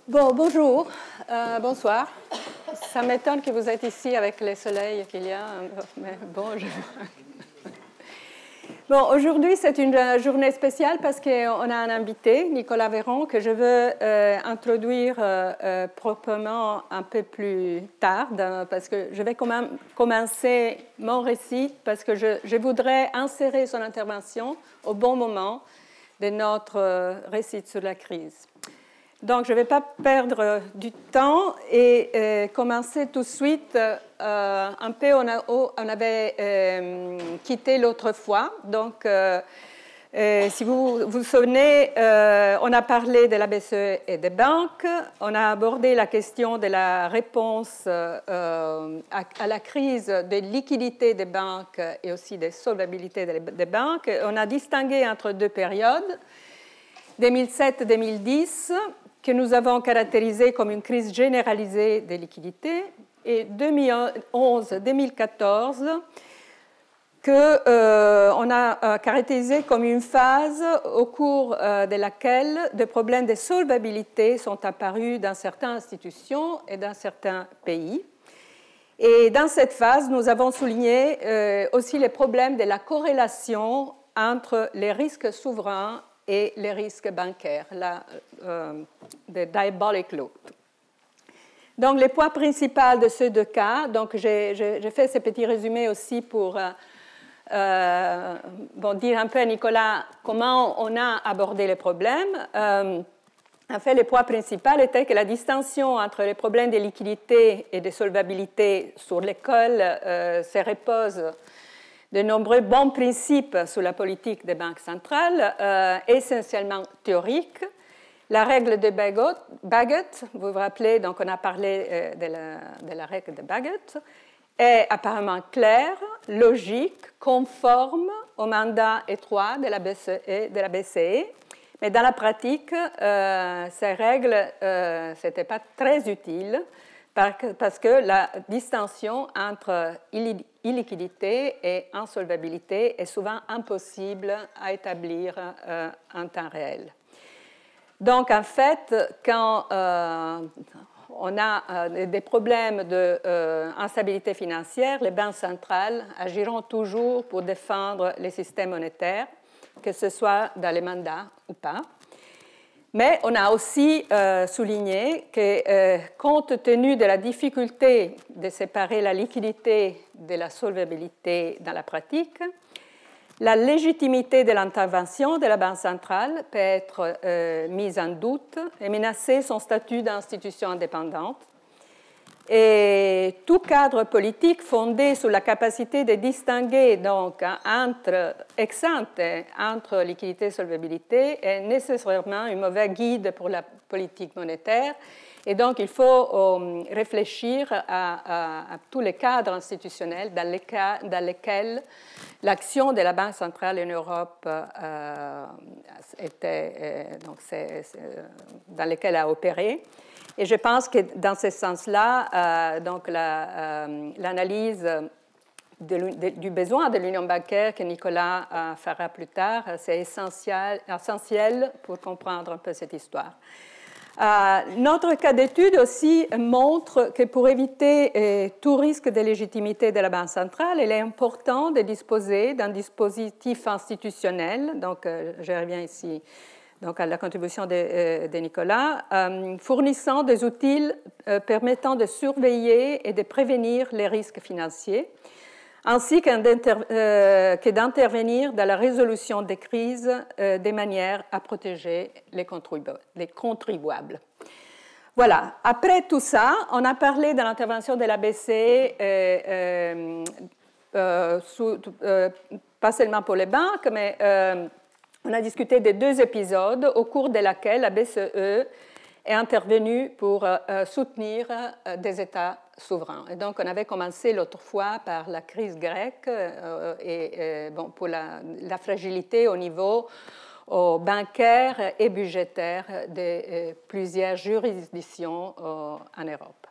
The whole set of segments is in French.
Bon, bonjour, bonsoir. Ça m'étonne que vous êtes ici avec le soleil qu'il y a, mais bon, Bon, aujourd'hui, c'est une journée spéciale parce qu'on a un invité, Nicolas Véron, que je veux introduire proprement un peu plus tard, parce que je vais quand même commencer mon récit, parce que je voudrais insérer son intervention au bon moment de notre récit sur la crise. Donc, je ne vais pas perdre du temps et commencer tout de suite un peu on avait quitté l'autre fois. Donc, si vous vous souvenez, on a parlé de la BCE et des banques. On a abordé la question de la réponse à la crise de liquidité des banques et aussi de solvabilité des banques. On a distingué entre deux périodes, 2007-2010, que nous avons caractérisé comme une crise généralisée des liquidités, et 2011-2014, qu'on a caractérisé comme une phase au cours de laquelle des problèmes de solvabilité sont apparus dans certaines institutions et dans certains pays. Et dans cette phase, nous avons souligné aussi les problèmes de la corrélation entre les risques souverains et les risques bancaires, the diabolic loop. Donc, les points principaux de ces deux cas, donc j'ai fait ce petit résumé aussi pour dire un peu à Nicolas comment on a abordé les problèmes. En fait, les points principaux étaient que la distinction entre les problèmes de liquidité et de solvabilité sur lesquels se reposent de nombreux bons principes sur la politique des banques centrales, essentiellement théoriques. La règle de Bagot, vous vous rappelez, donc on a parlé de la règle de Bagot, est apparemment claire, logique, conforme au mandat étroit de la BCE, mais dans la pratique, ces règles n'étaient pas très utiles parce que la distinction entre illiquidité et insolvabilité est souvent impossible à établir en temps réel. Donc, en fait, quand on a des problèmes d'instabilité financière, les banques centrales agiront toujours pour défendre les systèmes monétaires, que ce soit dans les mandats ou pas. Mais on a aussi souligné que, compte tenu de la difficulté de séparer la liquidité de la solvabilité dans la pratique, la légitimité de l'intervention de la Banque centrale peut être mise en doute et menacer son statut d'institution indépendante. Et tout cadre politique fondé sur la capacité de distinguer donc ex ante entre liquidité et solvabilité est nécessairement un mauvais guide pour la politique monétaire. Et donc, il faut réfléchir à tous les cadres institutionnels dans lesquels l'action de la Banque centrale en Europe dans lesquels elle a opéré. Et je pense que dans ce sens-là, donc l'analyse du besoin de l'union bancaire que Nicolas fera plus tard, c'est essentiel pour comprendre un peu cette histoire. Notre cas d'étude aussi montre que pour éviter tout risque de légitimité de la Banque centrale, il est important de disposer d'un dispositif institutionnel, donc je reviens ici donc à la contribution de Nicolas, fournissant des outils permettant de surveiller et de prévenir les risques financiers, ainsi que d'intervenir dans la résolution des crises de manière à protéger les contribuables. Voilà. Après tout ça, on a parlé de l'intervention de la BCE, pas seulement pour les banques, mais on a discuté de deux épisodes au cours de lesquels la BCE est intervenue pour soutenir des États souverains. Et donc, on avait commencé l'autre fois par la crise grecque pour la fragilité au niveau bancaire et budgétaire de plusieurs juridictions en Europe.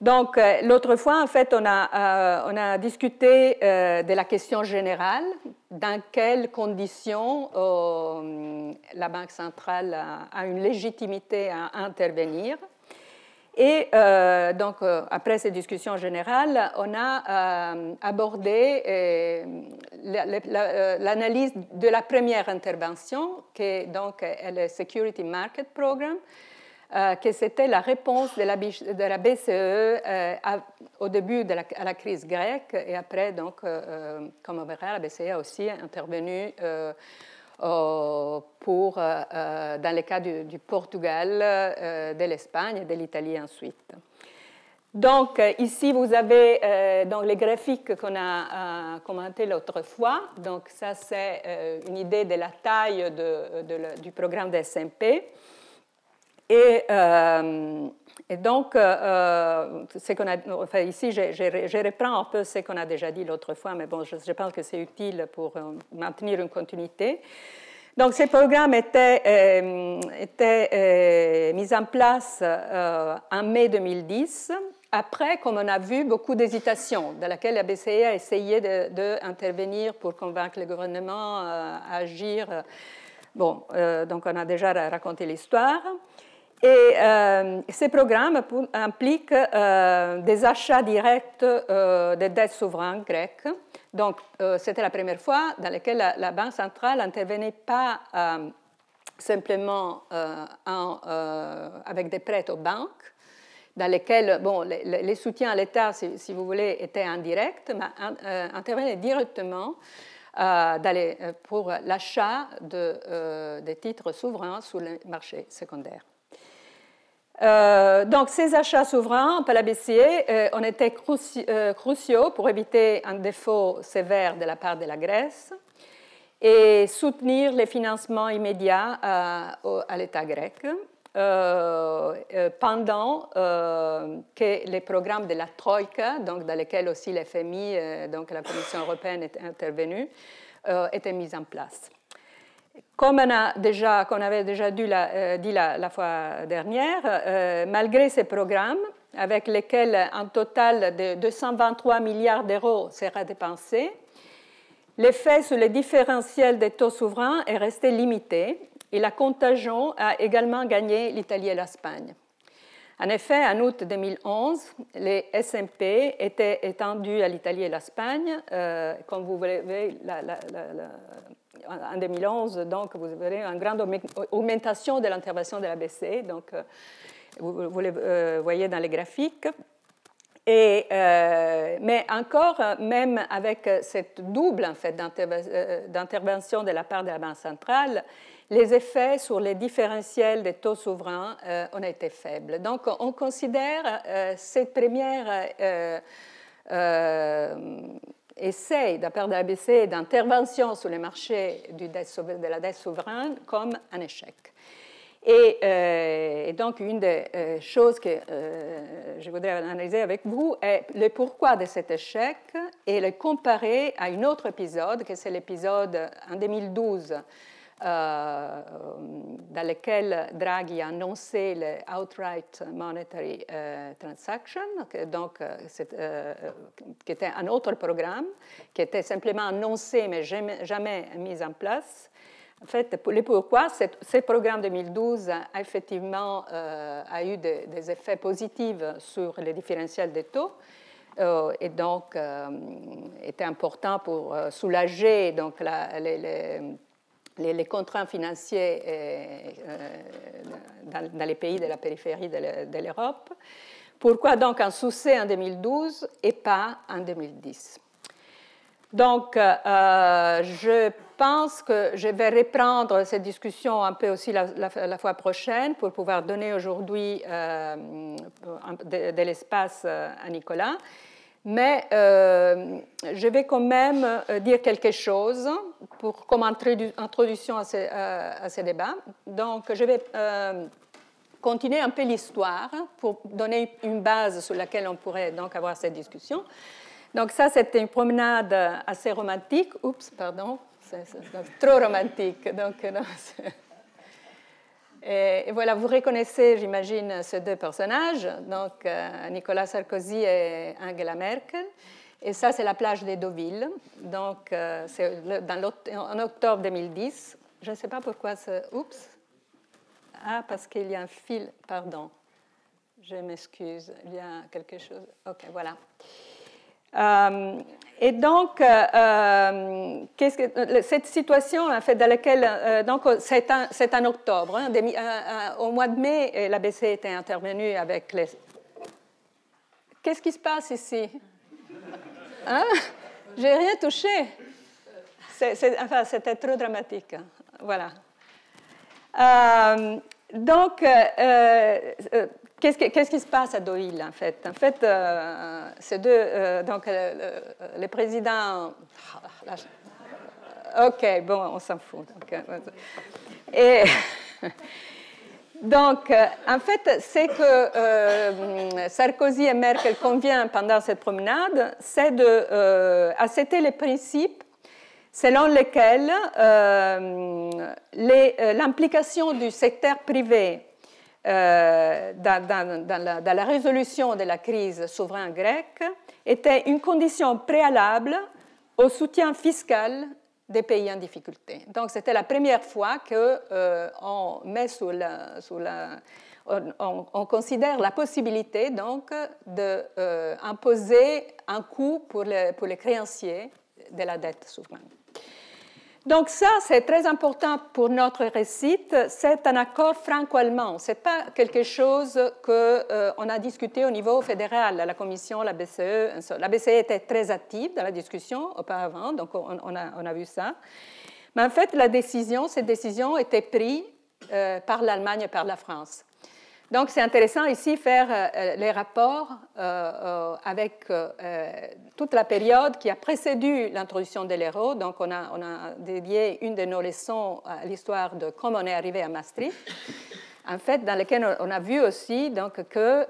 Donc, l'autre fois, en fait, on a discuté de la question générale, dans quelles conditions la Banque centrale a une légitimité à intervenir. Et donc, après ces discussions générales, on a abordé l'analyse de la première intervention, qui est donc le Security Market Program, que c'était la réponse de la BCE au début de la crise grecque, et après, donc, comme on verra, la BCE a aussi intervenu dans le cas du Portugal, de l'Espagne et de l'Italie ensuite. Donc, ici, vous avez donc les graphiques qu'on a commentés l'autre fois. Donc, ça, c'est une idée de la taille du programme de SMP. Et donc, ici, je reprends un peu ce qu'on a déjà dit l'autre fois, mais bon, je pense que c'est utile pour maintenir une continuité. Donc, ces programmes étaient mis en place en mai 2010, après, comme on a vu, beaucoup d'hésitations, dans laquelle la BCE a essayé d'intervenir pour convaincre le gouvernement à agir. Bon, donc on a déjà raconté l'histoire. Et ces programmes impliquent des achats directs de dettes souveraines grecques. Donc, c'était la première fois dans laquelle la Banque centrale n'intervenait pas simplement avec des prêts aux banques, dans lesquels les soutiens à l'État, si vous voulez, étaient indirects, mais intervenait directement pour l'achat de titres souverains sur le marché secondaire. Donc, ces achats souverains par la BCE ont été cruciaux pour éviter un défaut sévère de la part de la Grèce et soutenir les financements immédiats à l'État grec pendant que les programmes de la Troïka, donc dans lesquels aussi l'FMI, donc la Commission européenne est intervenue, étaient mis en place. Comme on avait déjà dit la fois dernière, malgré ces programmes, avec lesquels un total de 223 milliards d'euros sera dépensé, l'effet sur les différentiels des taux souverains est resté limité et la contagion a également gagné l'Italie et l'Espagne. En effet, en août 2011, les SMP étaient étendus à l'Italie et l'Espagne. Comme vous voyez, en 2011, donc, vous verrez une grande augmentation de l'intervention de la BCE. Donc, vous le voyez dans les graphiques. Mais encore, même avec cette double en fait, d'intervention de la part de la Banque centrale, les effets sur les différentiels des taux souverains ont été faibles. Donc, on considère cette première essai de la part de la BCE d'intervention sur les marchés de la dette souveraine comme un échec. Et donc, une des choses que je voudrais analyser avec vous est le pourquoi de cet échec et le comparer à un autre épisode, que c'est l'épisode en 2012, dans lequel Draghi a annoncé le Outright Monetary Transaction, donc, qui était un autre programme, qui était simplement annoncé mais jamais mis en place. En fait, le pourquoi, ce programme 2012 a effectivement eu des effets positifs sur les différentiels des taux et donc était important pour soulager donc, les contraintes financières dans les pays de la périphérie de l'Europe. Pourquoi donc un succès en 2012 et pas en 2010? Donc, je pense que je vais reprendre cette discussion un peu aussi la fois prochaine pour pouvoir donner aujourd'hui de l'espace à Nicolas. Mais je vais quand même dire quelque chose comme introduction à ce débat. Donc, je vais continuer un peu l'histoire pour donner une base sur laquelle on pourrait donc avoir cette discussion. Donc ça, c'était une promenade assez romantique. Oups, pardon, c'est trop romantique. Donc, non, Et voilà, vous reconnaissez, j'imagine, ces deux personnages, donc Nicolas Sarkozy et Angela Merkel. Et ça, c'est la plage de Deauville. Donc, c'est en octobre 2010. Je ne sais pas pourquoi c'est... Oups. Ah, parce qu'il y a un fil, pardon. Je m'excuse, il y a quelque chose. OK, voilà. Et donc, cette situation, en fait, dans laquelle, donc, c'est en octobre. Hein, au mois de mai, la BCE était intervenue avec les... Qu'est-ce qui se passe ici? Hein? J'ai rien touché. Enfin, c'était trop dramatique. Voilà. Donc, qu'est-ce qui se passe à Deauville, en fait? En fait, ces deux... donc, le président... OK, bon, on s'en fout. Et... Donc, en fait, c'est que Sarkozy et Merkel conviennent pendant cette promenade, c'est d'accepter les principes selon lesquels l'implication du secteur privé dans la résolution de la crise souveraine grecque était une condition préalable au soutien fiscal des pays en difficulté. Donc, c'était la première fois qu'on met on considère la possibilité donc d'imposer un coût pour les créanciers de la dette souveraine. Donc ça, c'est très important pour notre récit. C'est un accord franco-allemand. Ce n'est pas quelque chose qu'on a discuté au niveau fédéral, la Commission, la BCE. La BCE était très active dans la discussion auparavant, donc on a vu ça. Mais en fait, cette décision était prise par l'Allemagne et par la France. Donc, c'est intéressant ici faire les rapports avec toute la période qui a précédé l'introduction de l'euro. Donc, on a dédié une de nos leçons à l'histoire de comment on est arrivé à Maastricht, en fait, dans lequel on a vu aussi donc, que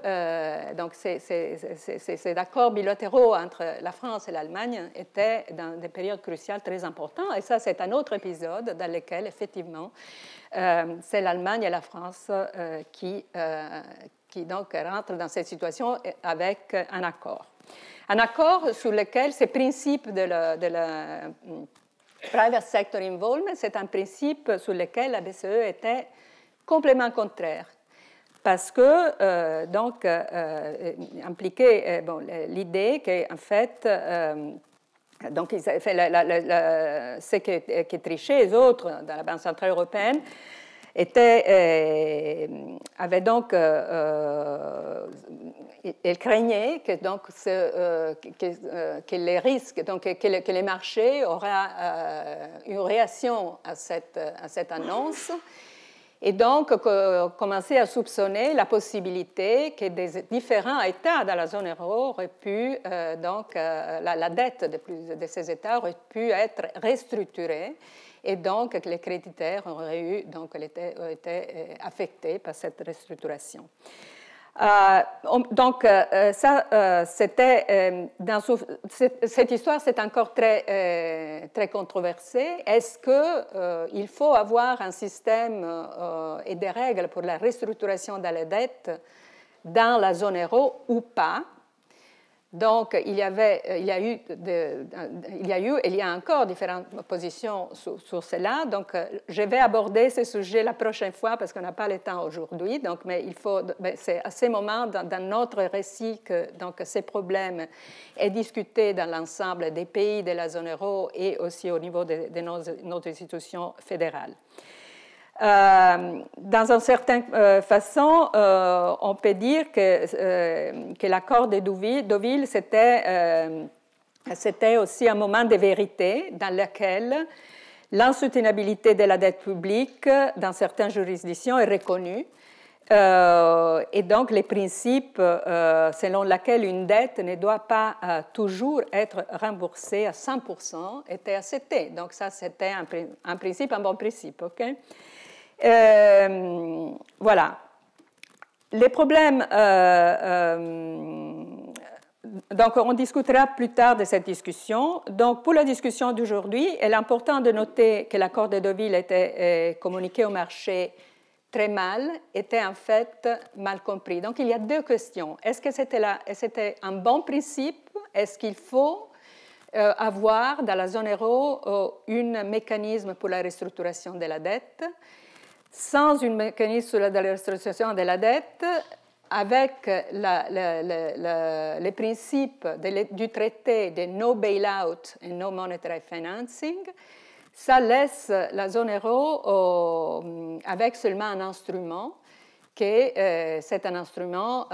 ces accords bilatéraux entre la France et l'Allemagne étaient dans des périodes cruciales très importantes. Et ça, c'est un autre épisode dans lequel, effectivement, c'est l'Allemagne et la France qui donc rentrent dans cette situation avec un accord. Un accord sur lequel ces principes de la private sector involvement, c'est un principe sur lequel la BCE était complètement contraire. Parce que, donc, impliquait l'idée qu'en fait, donc, ce qui trichaient les autres dans la Banque centrale européenne avaient donc, ils craignaient que, donc, que les risques, donc, que les marchés auraient une réaction à cette annonce. Et donc, commencer à soupçonner la possibilité que des différents États dans la zone euro auraient pu, donc, la dette de ces États aurait pu être restructurée, et donc les créditeurs auraient été affectés par cette restructuration. Donc, c'était cette histoire, c'est encore très controversée. Est-ce qu'il faut avoir un système et des règles pour la restructuration de la dette dans la zone euro ou pas? Donc, il y a eu et il y a encore différentes positions sur cela. Donc, je vais aborder ce sujet la prochaine fois parce qu'on n'a pas le temps aujourd'hui. Donc, mais c'est à ce moment dans notre récit que donc, ces problèmes est discuté dans l'ensemble des pays de la zone euro et aussi au niveau de nos institutions fédérales. Dans une certaine façon, on peut dire que l'accord de Deauville, c'était aussi un moment de vérité dans lequel l'insoutenabilité de la dette publique dans certaines juridictions est reconnue. Et donc, les principes selon lesquels une dette ne doit pas toujours être remboursée à 100% étaient acceptés. Donc, ça, c'était un principe, un bon principe. Okay? Voilà. Les problèmes, donc on discutera plus tard de cette discussion. Donc pour la discussion d'aujourd'hui, il est important de noter que l'accord de Deauville était communiqué au marché très mal était en fait mal compris. Donc il y a deux questions. Est-ce que c'était un bon principe? Est-ce qu'il faut avoir dans la zone euro un mécanisme pour la restructuration de la dette? Sans un mécanisme de la restructuration de la dette, avec les principes du traité de no bailout et no monetary financing, ça laisse la zone euro avec seulement un instrument, c'est un instrument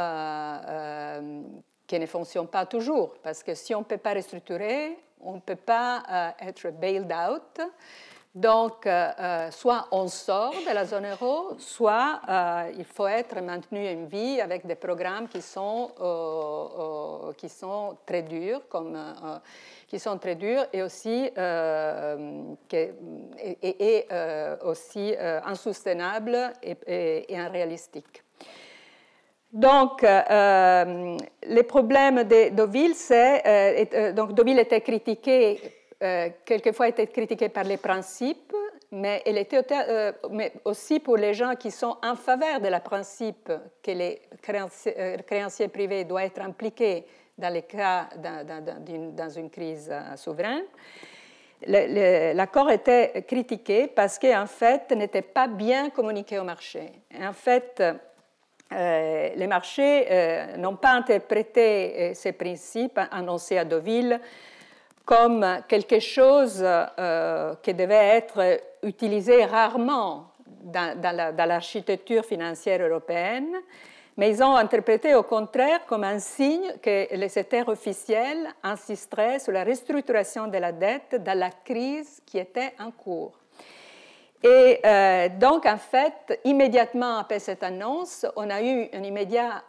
qui ne fonctionne pas toujours, parce que si on ne peut pas restructurer, on ne peut pas être bailed out. Donc, soit on sort de la zone euro, soit il faut être maintenu en vie avec des programmes qui sont très durs, et aussi, aussi insoutenables et irréalistiques. Donc, les problèmes de Deauville, donc Deauville était critiqué. Quelquefois était critiquée par les principes, mais elle était mais aussi pour les gens qui sont en faveur de la principe que les créanciers privés doivent être impliqués dans les cas dans une crise souveraine. L'accord était critiqué parce qu'en fait, n'était pas bien communiqué au marché. En fait, les marchés n'ont pas interprété ces principes annoncés à Deauville comme quelque chose qui devait être utilisé rarement dans l'architecture financière européenne, mais ils ont interprété au contraire comme un signe que les États officiels insisteraient sur la restructuration de la dette dans la crise qui était en cours. Et donc, en fait, immédiatement après cette annonce, on a eu un immédiat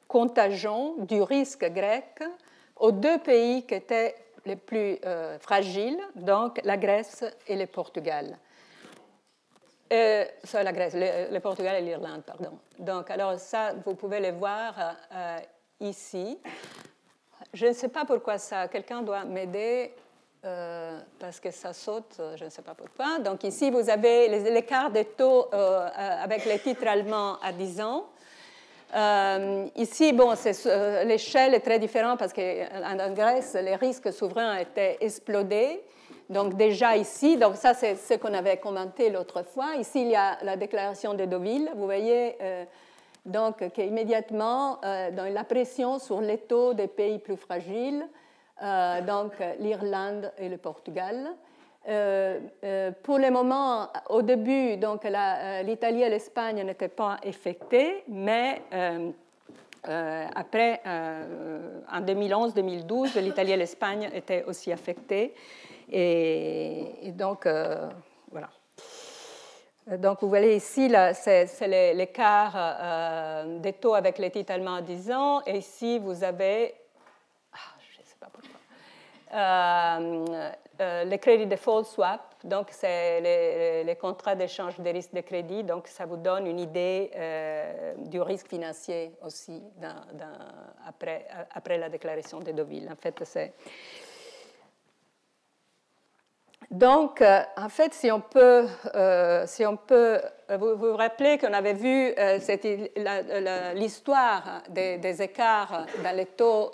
contagion du risque grec aux deux pays qui étaient les plus fragiles, donc la Grèce et le Portugal. La Grèce, le Portugal et l'Irlande, pardon. Donc, alors ça, vous pouvez le voir ici. Je ne sais pas pourquoi ça, quelqu'un doit m'aider parce que ça saute, je ne sais pas pourquoi. Donc ici, vous avez l'écart des taux avec les titres allemands à 10 ans. Ici, bon, l'échelle est très différente parce qu'en Grèce, les risques souverains étaient explodés. Donc déjà ici, donc ça c'est ce qu'on avait commenté l'autre fois. Ici, il y a la déclaration de Deauville. Vous voyez donc qu'immédiatement, dans la pression sur les taux des pays plus fragiles, donc l'Irlande et le Portugal. Pour le moment, au début, donc l'Italie et l'Espagne n'étaient pas affectées, mais après, en 2011-2012, l'Italie et l'Espagne étaient aussi affectées. Et donc, voilà. Donc, vous voyez ici, c'est l'écart des taux avec les titres allemands à 10 ans. Et ici, vous avez, je ne sais pas pourquoi, les crédits default swap. Donc, c'est les contrats d'échange des risques de crédit. Donc, ça vous donne une idée du risque financier aussi après la déclaration de Deauville. En fait, c'est... Donc, en fait, si on peut vous vous rappelez qu'on avait vu l'histoire des écarts dans les taux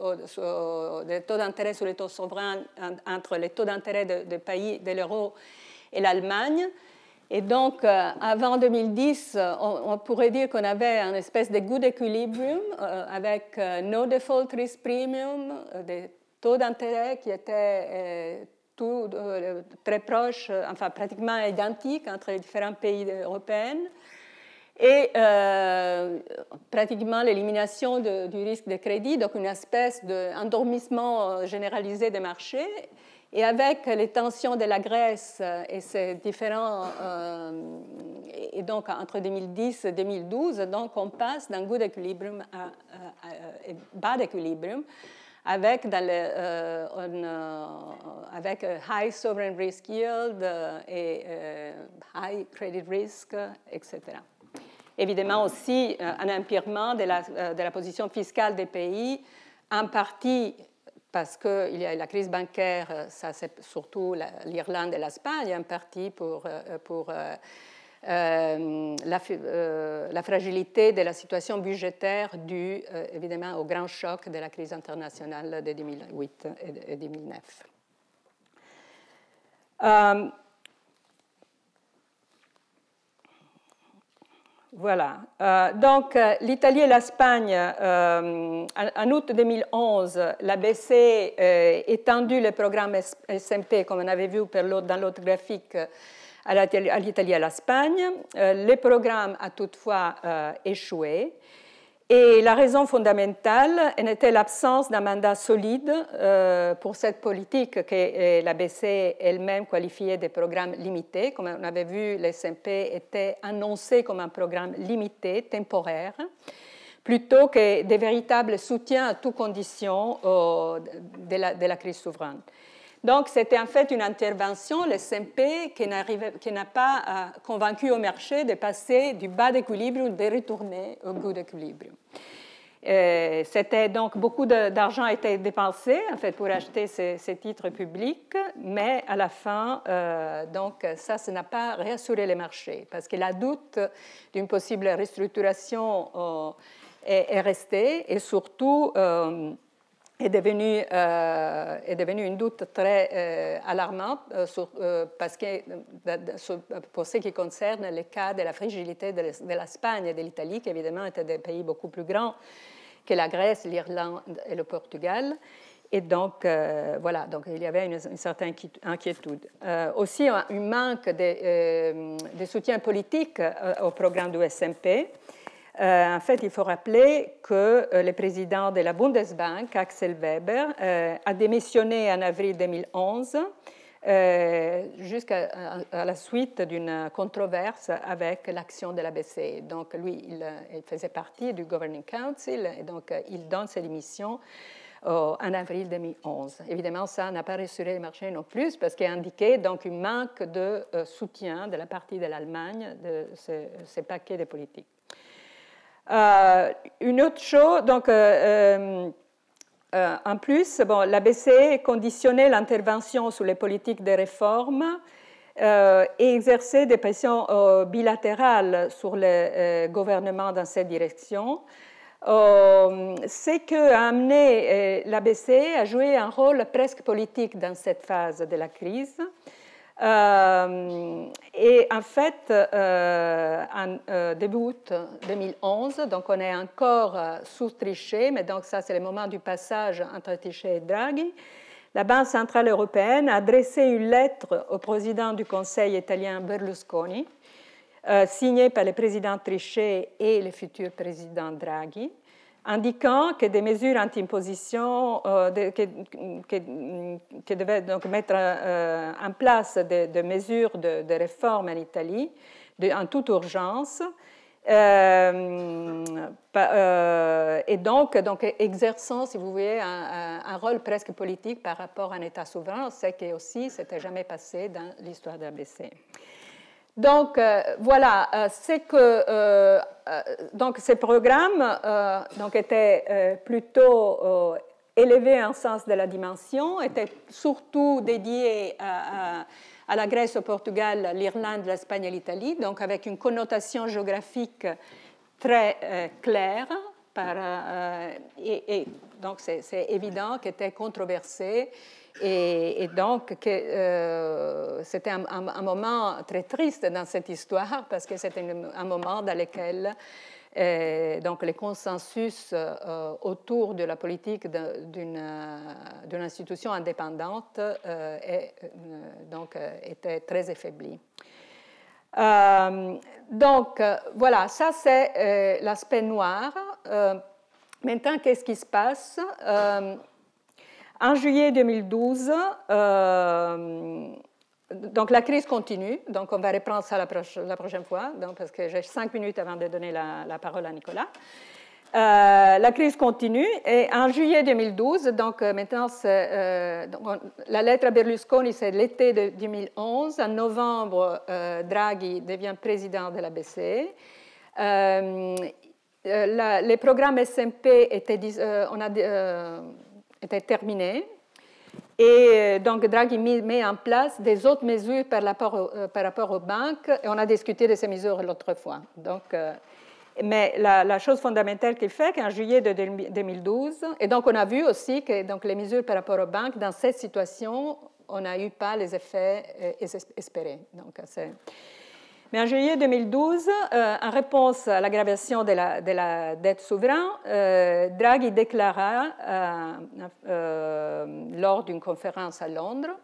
d'intérêt sur les taux souverains entre les taux d'intérêt des pays de l'euro et l'Allemagne. Et donc, avant 2010, on pourrait dire qu'on avait une espèce de good equilibrium avec no default risk premium, des taux d'intérêt qui étaient très proches, enfin pratiquement identiques entre les différents pays européens, et pratiquement l'élimination du risque de crédit, donc une espèce d'endormissement généralisé des marchés. Et avec les tensions de la Grèce et ces différents, et donc entre 2010 et 2012, donc on passe d'un good equilibrium à bad equilibrium, avec high sovereign risk yield et high credit risk, etc. Évidemment aussi un empirement de la position fiscale des pays, en partie parce qu'il y a la crise bancaire, ça c'est surtout l'Irlande et l'Espagne, en partie pour la fragilité de la situation budgétaire due évidemment au grand choc de la crise internationale de 2008 et 2009. Voilà. Donc, l'Italie et l'Espagne, en août 2011, la BCE étendu le programme SMP, comme on avait vu dans l'autre graphique, à l'Italie et à l'Espagne. Le programme a toutefois échoué. Et la raison fondamentale était l'absence d'un mandat solide pour cette politique que la BCE elle-même qualifiait de programme limité. Comme on avait vu, le SMP était annoncé comme un programme limité, temporaire, plutôt que des véritables soutiens à toutes conditions de la crise souveraine. Donc, c'était en fait une intervention, le SMP, qui n'a pas convaincu au marché de passer du bas d'équilibre, de retourner au goût d'équilibre. C'était donc beaucoup d'argent a été dépensé en fait pour acheter ces titres publics, mais à la fin, donc ça n'a pas réassuré les marchés parce que la doute d'une possible restructuration est restée et surtout est devenu une doute très alarmante parce que pour ce qui concerne le cas de la fragilité de l'Espagne et de l'Italie, qui évidemment étaient des pays beaucoup plus grands que la Grèce, l'Irlande et le Portugal. Et donc, voilà, donc il y avait une certaine inquiétude. Aussi, un manque de soutien politique au programme du SMP. En fait, il faut rappeler que le président de la Bundesbank, Axel Weber, a démissionné en avril 2011 jusqu'à la suite d'une controverse avec l'action de la BCE. Donc, lui, il faisait partie du Governing Council et donc il donne ses démissions en avril 2011. Évidemment, ça n'a pas rassuré les marchés non plus parce qu'il indiquait donc un manque de soutien de la partie de l'Allemagne de ce paquet de politiques. Une autre chose, donc, en plus, bon, la BCE conditionnait l'intervention sur les politiques de réforme et exerçait des pressions bilatérales sur le gouvernement dans cette direction. Ce qui a amené la BCE à jouer un rôle presque politique dans cette phase de la crise. Et en fait, en début août 2011, donc on est encore sous Trichet, mais donc ça c'est le moment du passage entre Trichet et Draghi. La Banque centrale européenne a adressé une lettre au président du Conseil italien Berlusconi, signée par le président Trichet et le futur président Draghi, indiquant que des mesures anti-imposition qui devaient donc mettre en place des mesures de réforme en Italie en toute urgence et donc exerçant, si vous voulez, un rôle presque politique par rapport à un État souverain, ce qui aussi s'était jamais passé dans l'histoire de la BCE. Donc, voilà, c'est que donc, ces programmes donc, étaient plutôt élevés en sens de la dimension, étaient surtout dédiés à la Grèce, au Portugal, l'Irlande, l'Espagne et l'Italie, donc avec une connotation géographique très claire. Et donc, c'est évident qu'elle était controversée. Et donc, c'était un moment très triste dans cette histoire parce que c'était un moment dans lequel donc, le consensus autour de la politique d'une institution indépendante donc, était très affaibli. Donc, voilà, ça c'est l'aspect noir. Maintenant, qu'est-ce qui se passe? En juillet 2012, donc la crise continue, donc on va reprendre ça la prochaine fois, donc parce que j'ai 5 minutes avant de donner la parole à Nicolas. La crise continue et en juillet 2012, donc maintenant la lettre à Berlusconi c'est l'été de 2011, en novembre Draghi devient président de la BCE. Les programmes SMP étaient terminés Et donc, Draghi met en place des autres mesures par rapport aux banques, et on a discuté de ces mesures l'autre fois. Donc, mais la chose fondamentale qu'il fait, qu'en juillet de 2012, et donc on a vu aussi que donc, les mesures par rapport aux banques, dans cette situation, on n'a eu pas les effets espérés. Donc, mais en juillet 2012, en réponse à l'aggravation de la dette souveraine, Draghi déclara lors d'une conférence à Londres,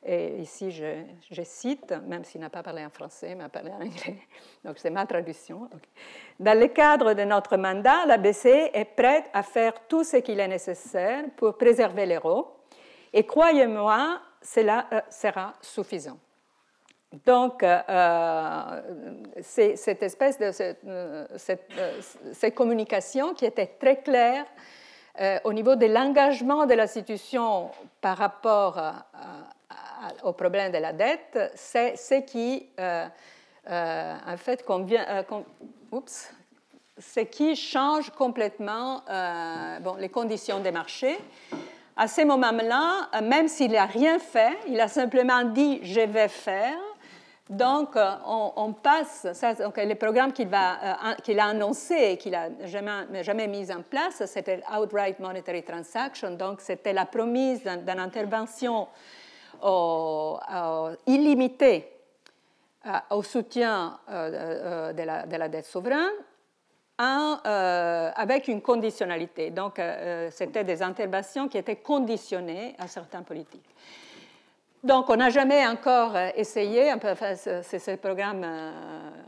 et ici je cite, même s'il n'a pas parlé en français, mais a parlé en anglais, donc c'est ma traduction. Okay. Dans le cadre de notre mandat, la BCE est prête à faire tout ce qu'il est nécessaire pour préserver l'euro, et croyez-moi, cela sera suffisant. Donc, c'est cette espèce de cette communication qui était très claire au niveau de l'engagement de l'institution par rapport au problème de la dette, c'est ce qui, en fait, ce qui change complètement les conditions des marchés. À ce moment-là, même s'il n'a rien fait, il a simplement dit « je vais faire ». Donc, on passe, donc, le programme qu'il a annoncé et qu'il n'a jamais mis en place, c'était l'Outright Monetary Transaction, donc c'était la promesse d'une intervention illimitée au soutien de la dette souveraine avec une conditionnalité. Donc, c'était des interventions qui étaient conditionnées à certaines politiques. Donc, on n'a jamais encore essayé, si ce programme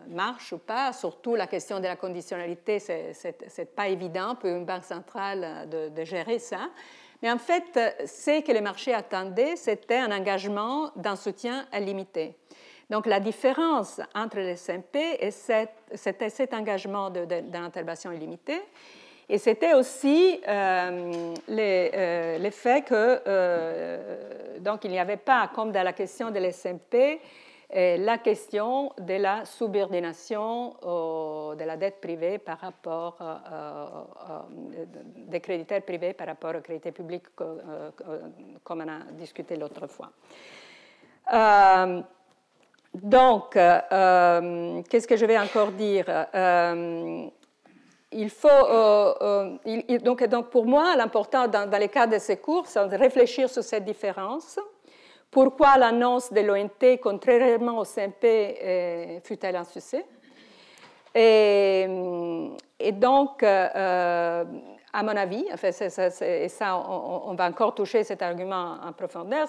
marche ou pas, surtout la question de la conditionnalité, ce n'est pas évident pour une banque centrale de gérer ça. Mais en fait, ce que les marchés attendaient, c'était un engagement d'un soutien illimité. Donc, la différence entre le SMP et c'était cet engagement d'intervention illimitée. Et c'était aussi l'effet que donc il n'y avait pas, comme dans la question de l'SMP, la question de la subordination de la dette privée par rapport des créditeurs privés par rapport aux créditeurs publics, comme on a discuté l'autre fois. Donc, qu'est-ce que je vais encore dire? Il faut, donc pour moi, l'important dans les cas de ces cours, c'est de réfléchir sur cette différence. Pourquoi l'annonce de l'ONT, contrairement au CMP, fut-elle un succès? Et donc, à mon avis, enfin, et ça, on va encore toucher cet argument en profondeur,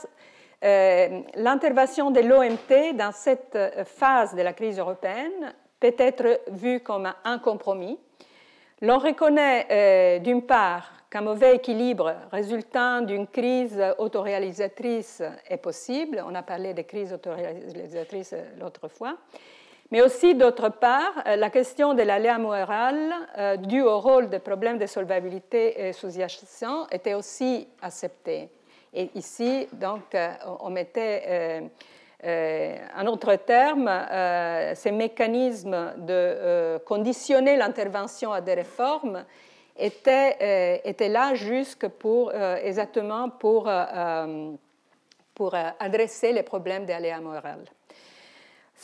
l'intervention de l'OMT dans cette phase de la crise européenne peut être vue comme un compromis. L'on reconnaît d'une part qu'un mauvais équilibre résultant d'une crise autoréalisatrice est possible. On a parlé de crise autoréalisatrice l'autre fois. Mais aussi, d'autre part, la question de l'aléa moral due au rôle des problèmes de solvabilité sous-jacents était aussi acceptée. Et ici, donc, on mettait en autre terme, ces mécanismes de conditionner l'intervention à des réformes étaient là jusque exactement pour adresser les problèmes d'aléa moral.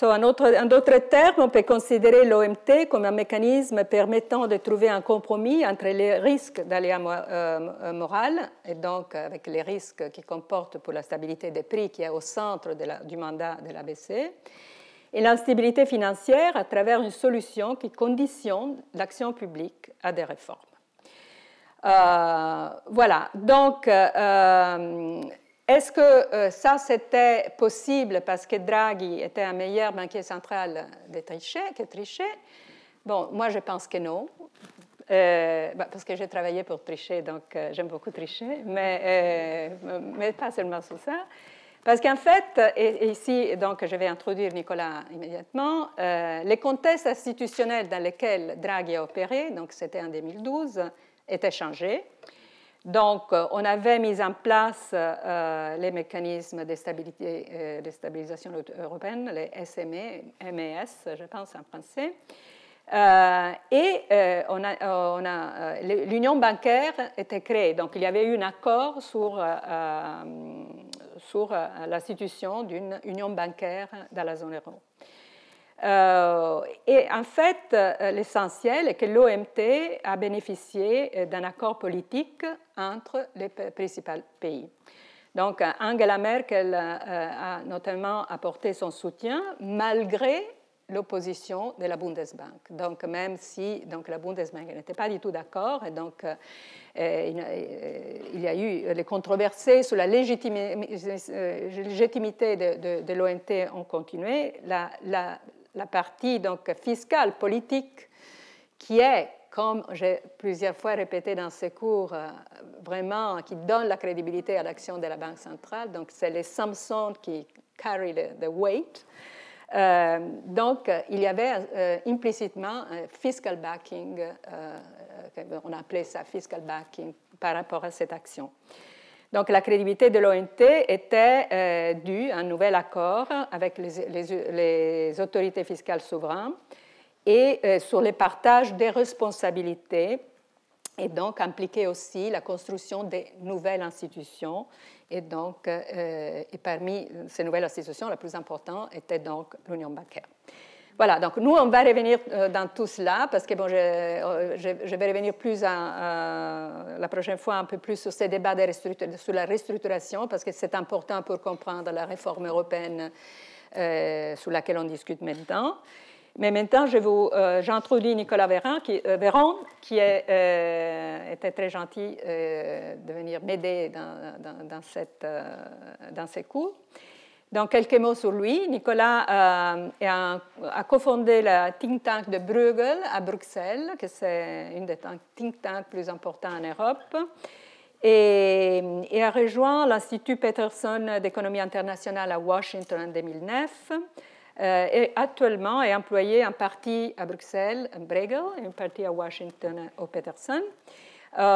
En d'autres termes, on peut considérer l'OMT comme un mécanisme permettant de trouver un compromis entre les risques d'aléa moral, et donc avec les risques qui comportent pour la stabilité des prix qui est au centre du mandat de la BCE, et l'instabilité financière à travers une solution qui conditionne l'action publique à des réformes. Voilà, donc est-ce que ça c'était possible parce que Draghi était un meilleur banquier central que Trichet? Bon, moi je pense que non, parce que j'ai travaillé pour Trichet, donc j'aime beaucoup Trichet, mais pas seulement sur ça. Parce qu'en fait, et ici donc je vais introduire Nicolas immédiatement, les contextes institutionnels dans lesquels Draghi a opéré, donc c'était en 2012, étaient changés. Donc, on avait mis en place les mécanismes de stabilisation européenne, les SME, MES, je pense en français. L'union bancaire était créée. Donc, il y avait eu un accord sur l'institution d'une union bancaire dans la zone euro. Et en fait, l'essentiel est que l'OMT a bénéficié d'un accord politique entre les principaux pays. Donc, Angela Merkel a notamment apporté son soutien malgré l'opposition de la Bundesbank. Donc, même si la Bundesbank n'était pas du tout d'accord, et donc il y a eu les controversées sur la légitimité de l'OMT ont continué. La partie fiscale, politique, qui est, comme j'ai plusieurs fois répété dans ces cours, vraiment qui donne la crédibilité à l'action de la Banque centrale. Donc, c'est les Samson qui carry the weight. Donc, il y avait implicitement un fiscal backing, on appelait ça fiscal backing par rapport à cette action. Donc, la crédibilité de l'OMT était due à un nouvel accord avec les autorités fiscales souveraines et sur le partage des responsabilités, et donc impliquait aussi la construction des nouvelles institutions. Et donc, parmi ces nouvelles institutions, la plus importante était donc l'union bancaire. Voilà, donc nous, on va revenir dans tout cela, parce que bon, je vais revenir plus la prochaine fois un peu plus sur ces débats sur la restructuration, parce que c'est important pour comprendre la réforme européenne sur laquelle on discute maintenant. Mais maintenant, j'introduis Nicolas Véron, qui était très gentil de venir m'aider dans ces cours. Donc, quelques mots sur lui. Nicolas a cofondé la think tank de Bruegel à Bruxelles, que c'est une des think tanks plus importants en Europe, et a rejoint l'Institut Peterson d'économie internationale à Washington en 2009. Et actuellement est employé en partie à Bruxelles, à Bruegel, et en partie à Washington, au Peterson.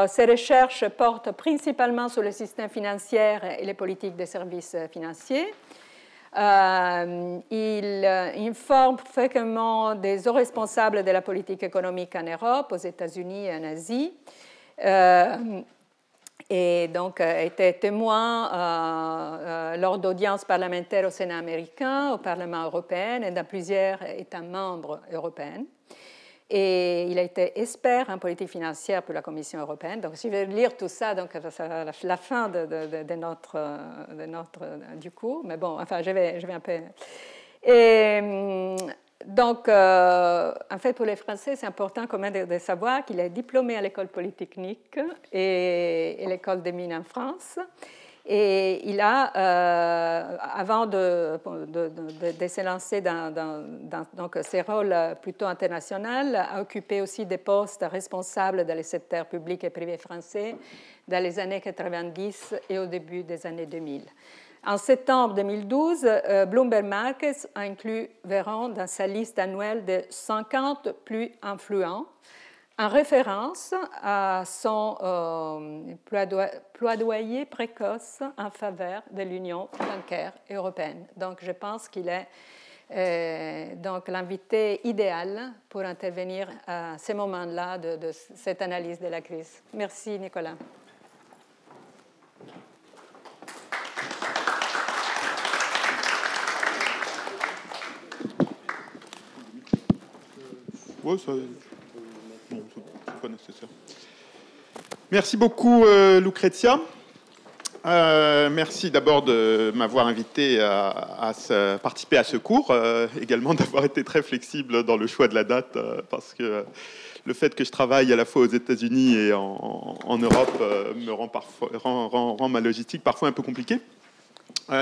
Ses recherches portent principalement sur le système financier et les politiques des services financiers. Il informe fréquemment des hauts responsables de la politique économique en Europe, aux États-Unis et en Asie. Et donc était témoin lors d'audiences parlementaires au Sénat américain, au Parlement européen et dans plusieurs États membres européens. Et il a été expert en politique financière pour la Commission européenne. Donc, si je vais lire tout ça, donc c'est la fin de notre du cours. Mais bon, enfin, je vais un peu. Et donc, en fait, pour les Français, c'est important quand même de savoir qu'il est diplômé à l'école polytechnique et l'école des mines en France. Et il a, avant de se lancer dans ses rôles plutôt internationaux, a occupé aussi des postes responsables dans les secteurs publics et privés français dans les années 90 et au début des années 2000. En septembre 2012, Bloomberg Markets a inclus Véron dans sa liste annuelle de 50 plus influents, en référence à son plaidoyer précoce en faveur de l'Union bancaire européenne. Donc, je pense qu'il est donc l'invité idéal pour intervenir à ce moment-là de cette analyse de la crise. Merci, Nicolas. Ouais, ça... Bon, c'est pas nécessaire. Merci beaucoup, Lucrezia. Merci d'abord de m'avoir invité à participer à ce cours, également d'avoir été très flexible dans le choix de la date, parce que le fait que je travaille à la fois aux États-Unis et en Europe me rend ma logistique parfois un peu compliquée.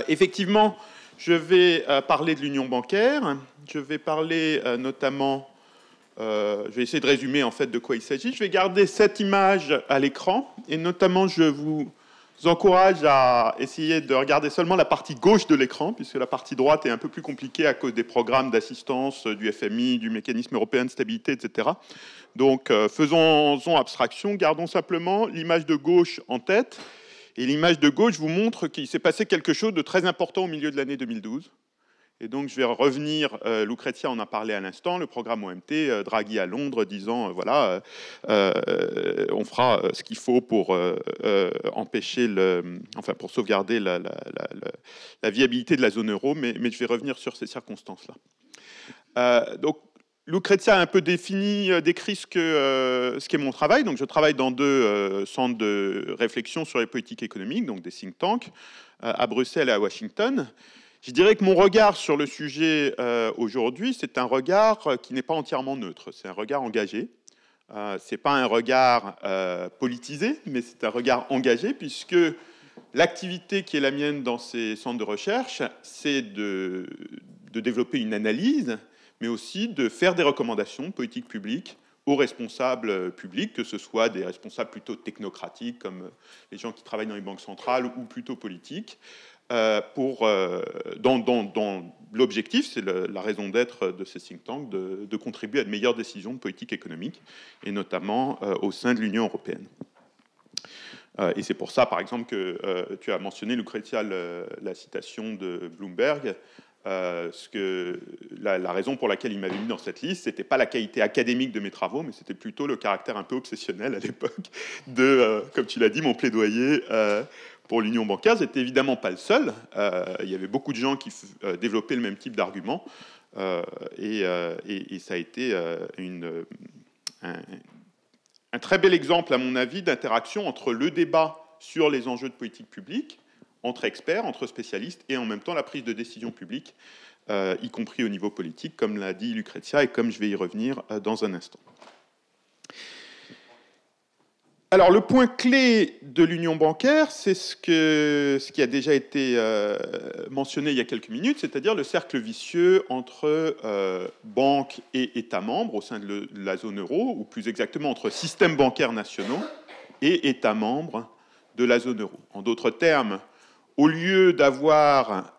Effectivement, je vais parler de l'union bancaire. Je vais parler notamment... je vais essayer de résumer en fait de quoi il s'agit. Je vais garder cette image à l'écran et notamment je vous encourage à essayer de regarder seulement la partie gauche de l'écran puisque la partie droite est un peu plus compliquée à cause des programmes d'assistance du FMI, du mécanisme européen de stabilité, etc. Donc faisons-en abstraction, gardons simplement l'image de gauche en tête. Et l'image de gauche vous montre qu'il s'est passé quelque chose de très important au milieu de l'année 2012. Et donc, je vais revenir, Lucrezia en a parlé à l'instant, le programme OMT, Draghi à Londres, disant, voilà, on fera ce qu'il faut pour empêcher, enfin, pour sauvegarder la viabilité de la zone euro, mais je vais revenir sur ces circonstances-là. Donc, Lucrezia a un peu décrit ce qu'est mon travail. Donc, je travaille dans deux centres de réflexion sur les politiques économiques, donc des think tanks, à Bruxelles et à Washington. Je dirais que mon regard sur le sujet aujourd'hui, c'est un regard qui n'est pas entièrement neutre. C'est un regard engagé. C'est pas un regard politisé, mais c'est un regard engagé, puisque l'activité qui est la mienne dans ces centres de recherche, c'est de développer une analyse, mais aussi de faire des recommandations de politique publique aux responsables publics, que ce soit des responsables plutôt technocratiques, comme les gens qui travaillent dans les banques centrales, ou plutôt politiques, dans l'objectif, c'est la raison d'être de ces think tanks, de contribuer à de meilleures décisions de politique économique, et notamment au sein de l'Union européenne. Et c'est pour ça, par exemple, que tu as mentionné, Lucrezia, la citation de Bloomberg. La raison pour laquelle il m'avait mis dans cette liste, c'était pas la qualité académique de mes travaux, mais c'était plutôt le caractère un peu obsessionnel à l'époque de, comme tu l'as dit, mon plaidoyer pour l'union bancaire. J'étais évidemment pas le seul. Il y avait beaucoup de gens qui développaient le même type d'argument, et ça a été un très bel exemple, à mon avis, d'interaction entre le débat sur les enjeux de politique publique, entre experts, entre spécialistes, et en même temps la prise de décision publique, y compris au niveau politique, comme l'a dit Lucrezia, et comme je vais y revenir dans un instant. Alors, le point clé de l'union bancaire, c'est ce qui a déjà été mentionné il y a quelques minutes, c'est-à-dire le cercle vicieux entre banques et États membres au sein de la zone euro, ou plus exactement entre systèmes bancaires nationaux et États membres de la zone euro. En d'autres termes, au lieu d'avoir...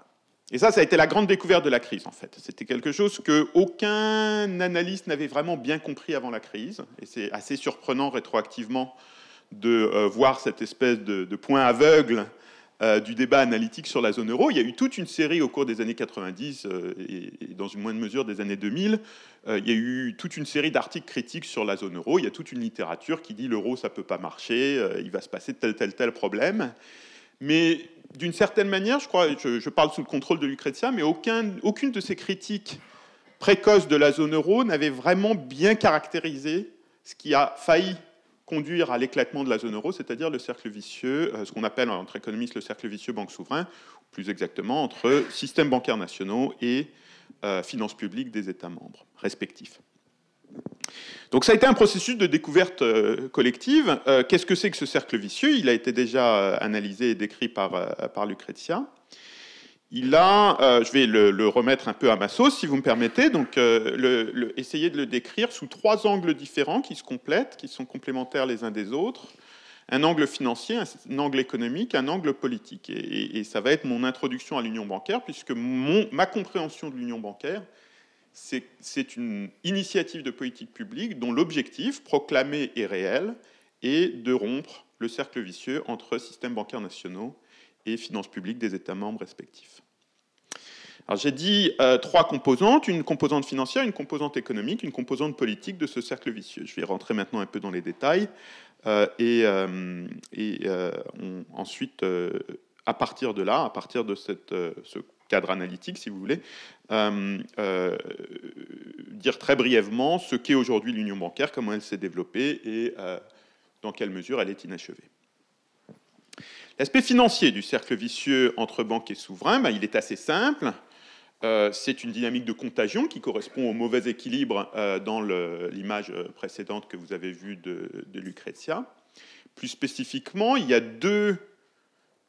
Et ça a été la grande découverte de la crise, en fait. C'était quelque chose qu'aucun analyste n'avait vraiment bien compris avant la crise, et c'est assez surprenant rétroactivement de voir cette espèce de point aveugle du débat analytique sur la zone euro. Il y a eu toute une série au cours des années 90 et dans une moindre mesure des années 2000. Il y a eu toute une série d'articles critiques sur la zone euro. Il y a toute une littérature qui dit l'euro, ça ne peut pas marcher, il va se passer tel problème. Mais d'une certaine manière, je crois, je parle sous le contrôle de Lucrezia, mais aucune de ces critiques précoces de la zone euro n'avait vraiment bien caractérisé ce qui a failli conduire à l'éclatement de la zone euro, c'est-à-dire le cercle vicieux, ce qu'on appelle entre économistes le cercle vicieux banque souverain, plus exactement entre systèmes bancaires nationaux et finances publiques des États membres respectifs. Donc ça a été un processus de découverte collective. Qu'est-ce que c'est que ce cercle vicieux? Il a été déjà analysé et décrit par Lucrezia. Je vais le remettre un peu à ma sauce, si vous me permettez, donc essayer de le décrire sous trois angles différents qui se complètent, qui sont complémentaires les uns des autres. Un angle financier, un angle économique, un angle politique. Et ça va être mon introduction à l'union bancaire, puisque ma compréhension de l'union bancaire, c'est une initiative de politique publique dont l'objectif, proclamé et réel, est de rompre le cercle vicieux entre systèmes bancaires nationaux et finances publiques des États membres respectifs. Alors j'ai dit trois composantes, une composante financière, une composante économique, une composante politique de ce cercle vicieux. Je vais rentrer maintenant un peu dans les détails ensuite, à partir de là, à partir de ce cadre analytique, si vous voulez, dire très brièvement ce qu'est aujourd'hui l'union bancaire, comment elle s'est développée et dans quelle mesure elle est inachevée. L'aspect financier du cercle vicieux entre banques et souverains, il est assez simple. C'est une dynamique de contagion qui correspond au mauvais équilibre dans l'image précédente que vous avez vue de Lucrezia. Plus spécifiquement, il y a deux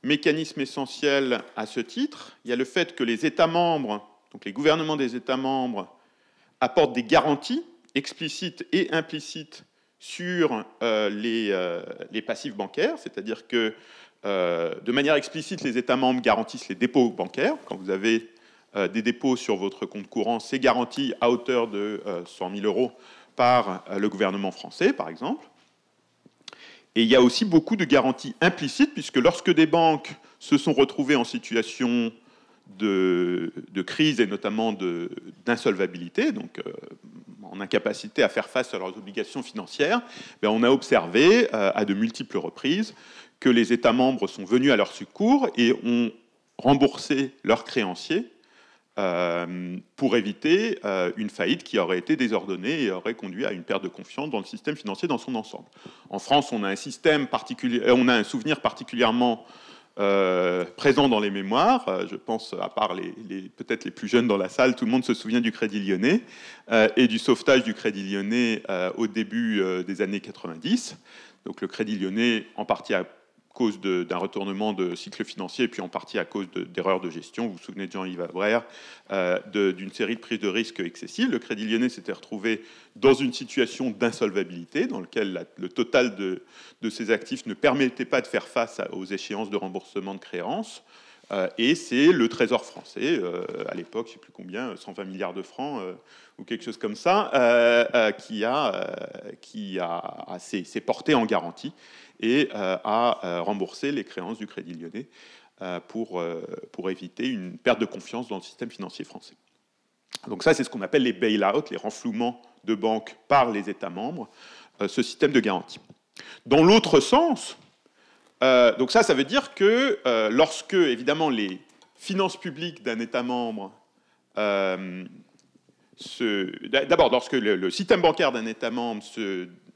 mécanismes essentiels à ce titre. Il y a le fait que les États membres, donc les gouvernements des États membres, apportent des garanties explicites et implicites sur les passifs bancaires, c'est-à-dire que de manière explicite, les États membres garantissent les dépôts bancaires. Quand vous avez des dépôts sur votre compte courant, c'est garanti à hauteur de 100 000 € par le gouvernement français, par exemple. Et il y a aussi beaucoup de garanties implicites, puisque lorsque des banques se sont retrouvées en situation de crise et notamment d'insolvabilité, donc en incapacité à faire face à leurs obligations financières, on a observé à de multiples reprises que les États membres sont venus à leur secours et ont remboursé leurs créanciers pour éviter une faillite qui aurait été désordonnée et aurait conduit à une perte de confiance dans le système financier dans son ensemble. En France, on a un système particulier, on a un souvenir particulièrement présent dans les mémoires. Je pense, à part peut-être les plus jeunes dans la salle, tout le monde se souvient du Crédit Lyonnais et du sauvetage du Crédit Lyonnais au début des années 90. Donc le Crédit Lyonnais, en partie à cause d'un retournement de cycle financier et puis en partie à cause d'erreurs de gestion. Vous vous souvenez de Jean-Yves Abrère, d'une série de prises de risques excessives. Le Crédit Lyonnais s'était retrouvé dans une situation d'insolvabilité dans laquelle le total de ses actifs ne permettait pas de faire face aux échéances de remboursement de créances. Et c'est le Trésor français, à l'époque, je ne sais plus combien, 120 milliards de francs ou quelque chose comme ça, s'est porté en garantie et a remboursé les créances du Crédit Lyonnais pour éviter une perte de confiance dans le système financier français. Donc ça, c'est ce qu'on appelle les bail-out, les renflouements de banques par les États membres, ce système de garantie. Dans l'autre sens, donc ça veut dire que lorsque, évidemment, les finances publiques d'un État membre d'abord, lorsque le système bancaire d'un État membre,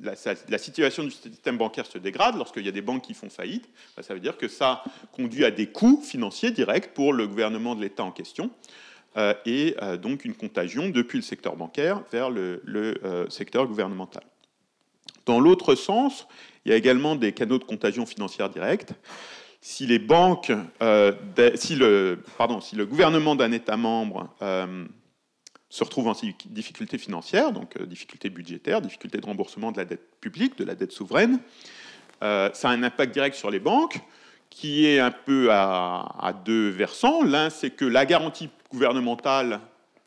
la situation du système bancaire se dégrade, lorsqu'il y a des banques qui font faillite, ça veut dire que ça conduit à des coûts financiers directs pour le gouvernement de l'État en question, et donc une contagion depuis le secteur bancaire vers le secteur gouvernemental. Dans l'autre sens, il y a également des canaux de contagion financière directe. Si le gouvernement d'un État membre se retrouve en difficulté financière, donc difficulté budgétaire, difficulté de remboursement de la dette publique, de la dette souveraine, ça a un impact direct sur les banques qui est un peu à deux versants. L'un, c'est que la garantie gouvernementale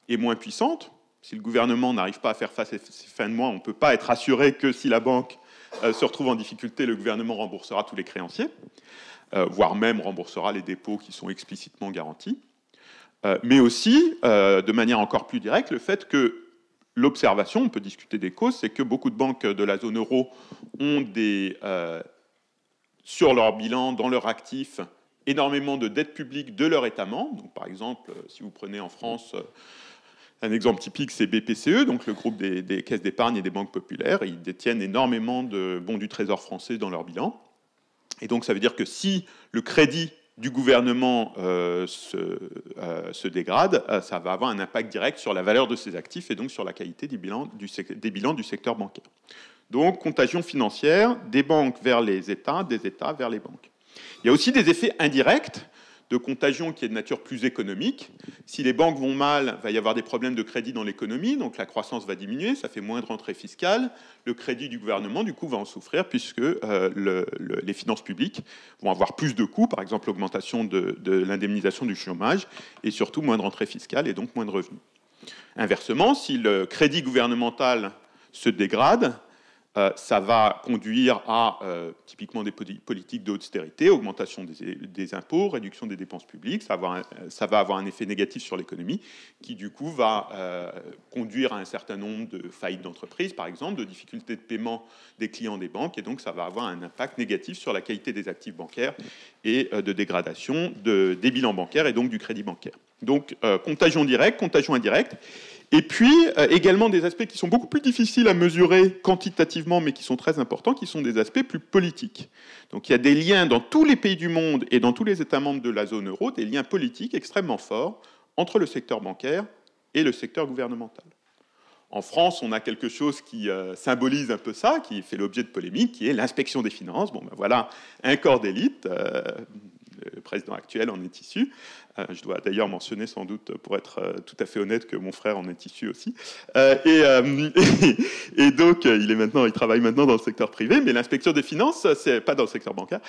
est moins puissante. Si le gouvernement n'arrive pas à faire face à ses fins de mois, on ne peut pas être assuré que si la banque se retrouve en difficulté, le gouvernement remboursera tous les créanciers, voire même remboursera les dépôts qui sont explicitement garantis. Mais aussi, de manière encore plus directe, le fait que l'observation, on peut discuter des causes, c'est que beaucoup de banques de la zone euro ont sur leur bilan, dans leurs actifs, énormément de dettes publiques de leur État membre. Donc, par exemple, si vous prenez en France un exemple typique, c'est BPCE, donc le groupe des caisses d'épargne et des banques populaires. Ils détiennent énormément de bons du Trésor français dans leur bilan. Et donc, ça veut dire que si le crédit du gouvernement se dégrade, ça va avoir un impact direct sur la valeur de ses actifs et donc sur la qualité des bilans du secteur bancaire. Donc, contagion financière des banques vers les États, des États vers les banques. Il y a aussi des effets indirects de contagion qui est de nature plus économique. Si les banques vont mal, il va y avoir des problèmes de crédit dans l'économie, donc la croissance va diminuer, ça fait moins de rentrées fiscales. Le crédit du gouvernement, du coup, va en souffrir puisque les finances publiques vont avoir plus de coûts, par exemple l'augmentation de l'indemnisation du chômage, et surtout moins de rentrées fiscales et donc moins de revenus. Inversement, si le crédit gouvernemental se dégrade, ça va conduire à typiquement des politiques d'austérité, augmentation des impôts, réduction des dépenses publiques. Ça va avoir un effet négatif sur l'économie qui, du coup, va conduire à un certain nombre de faillites d'entreprises, par exemple, de difficultés de paiement des clients des banques. Et donc, ça va avoir un impact négatif sur la qualité des actifs bancaires et de dégradation des bilans bancaires et donc du crédit bancaire. Donc, contagion directe, contagion indirecte. Et puis, également des aspects qui sont beaucoup plus difficiles à mesurer quantitativement, mais qui sont très importants, qui sont des aspects plus politiques. Donc, il y a des liens dans tous les pays du monde et dans tous les États membres de la zone euro, des liens politiques extrêmement forts entre le secteur bancaire et le secteur gouvernemental. En France, on a quelque chose qui symbolise un peu ça, qui fait l'objet de polémiques, qui est l'inspection des finances. Bon, ben voilà un corps d'élite. Le président actuel en est issu. Je dois d'ailleurs mentionner sans doute, pour être tout à fait honnête, que mon frère en est issu aussi. Et donc, il travaille maintenant dans le secteur privé, mais l'inspection des finances, c'est pas dans le secteur bancaire,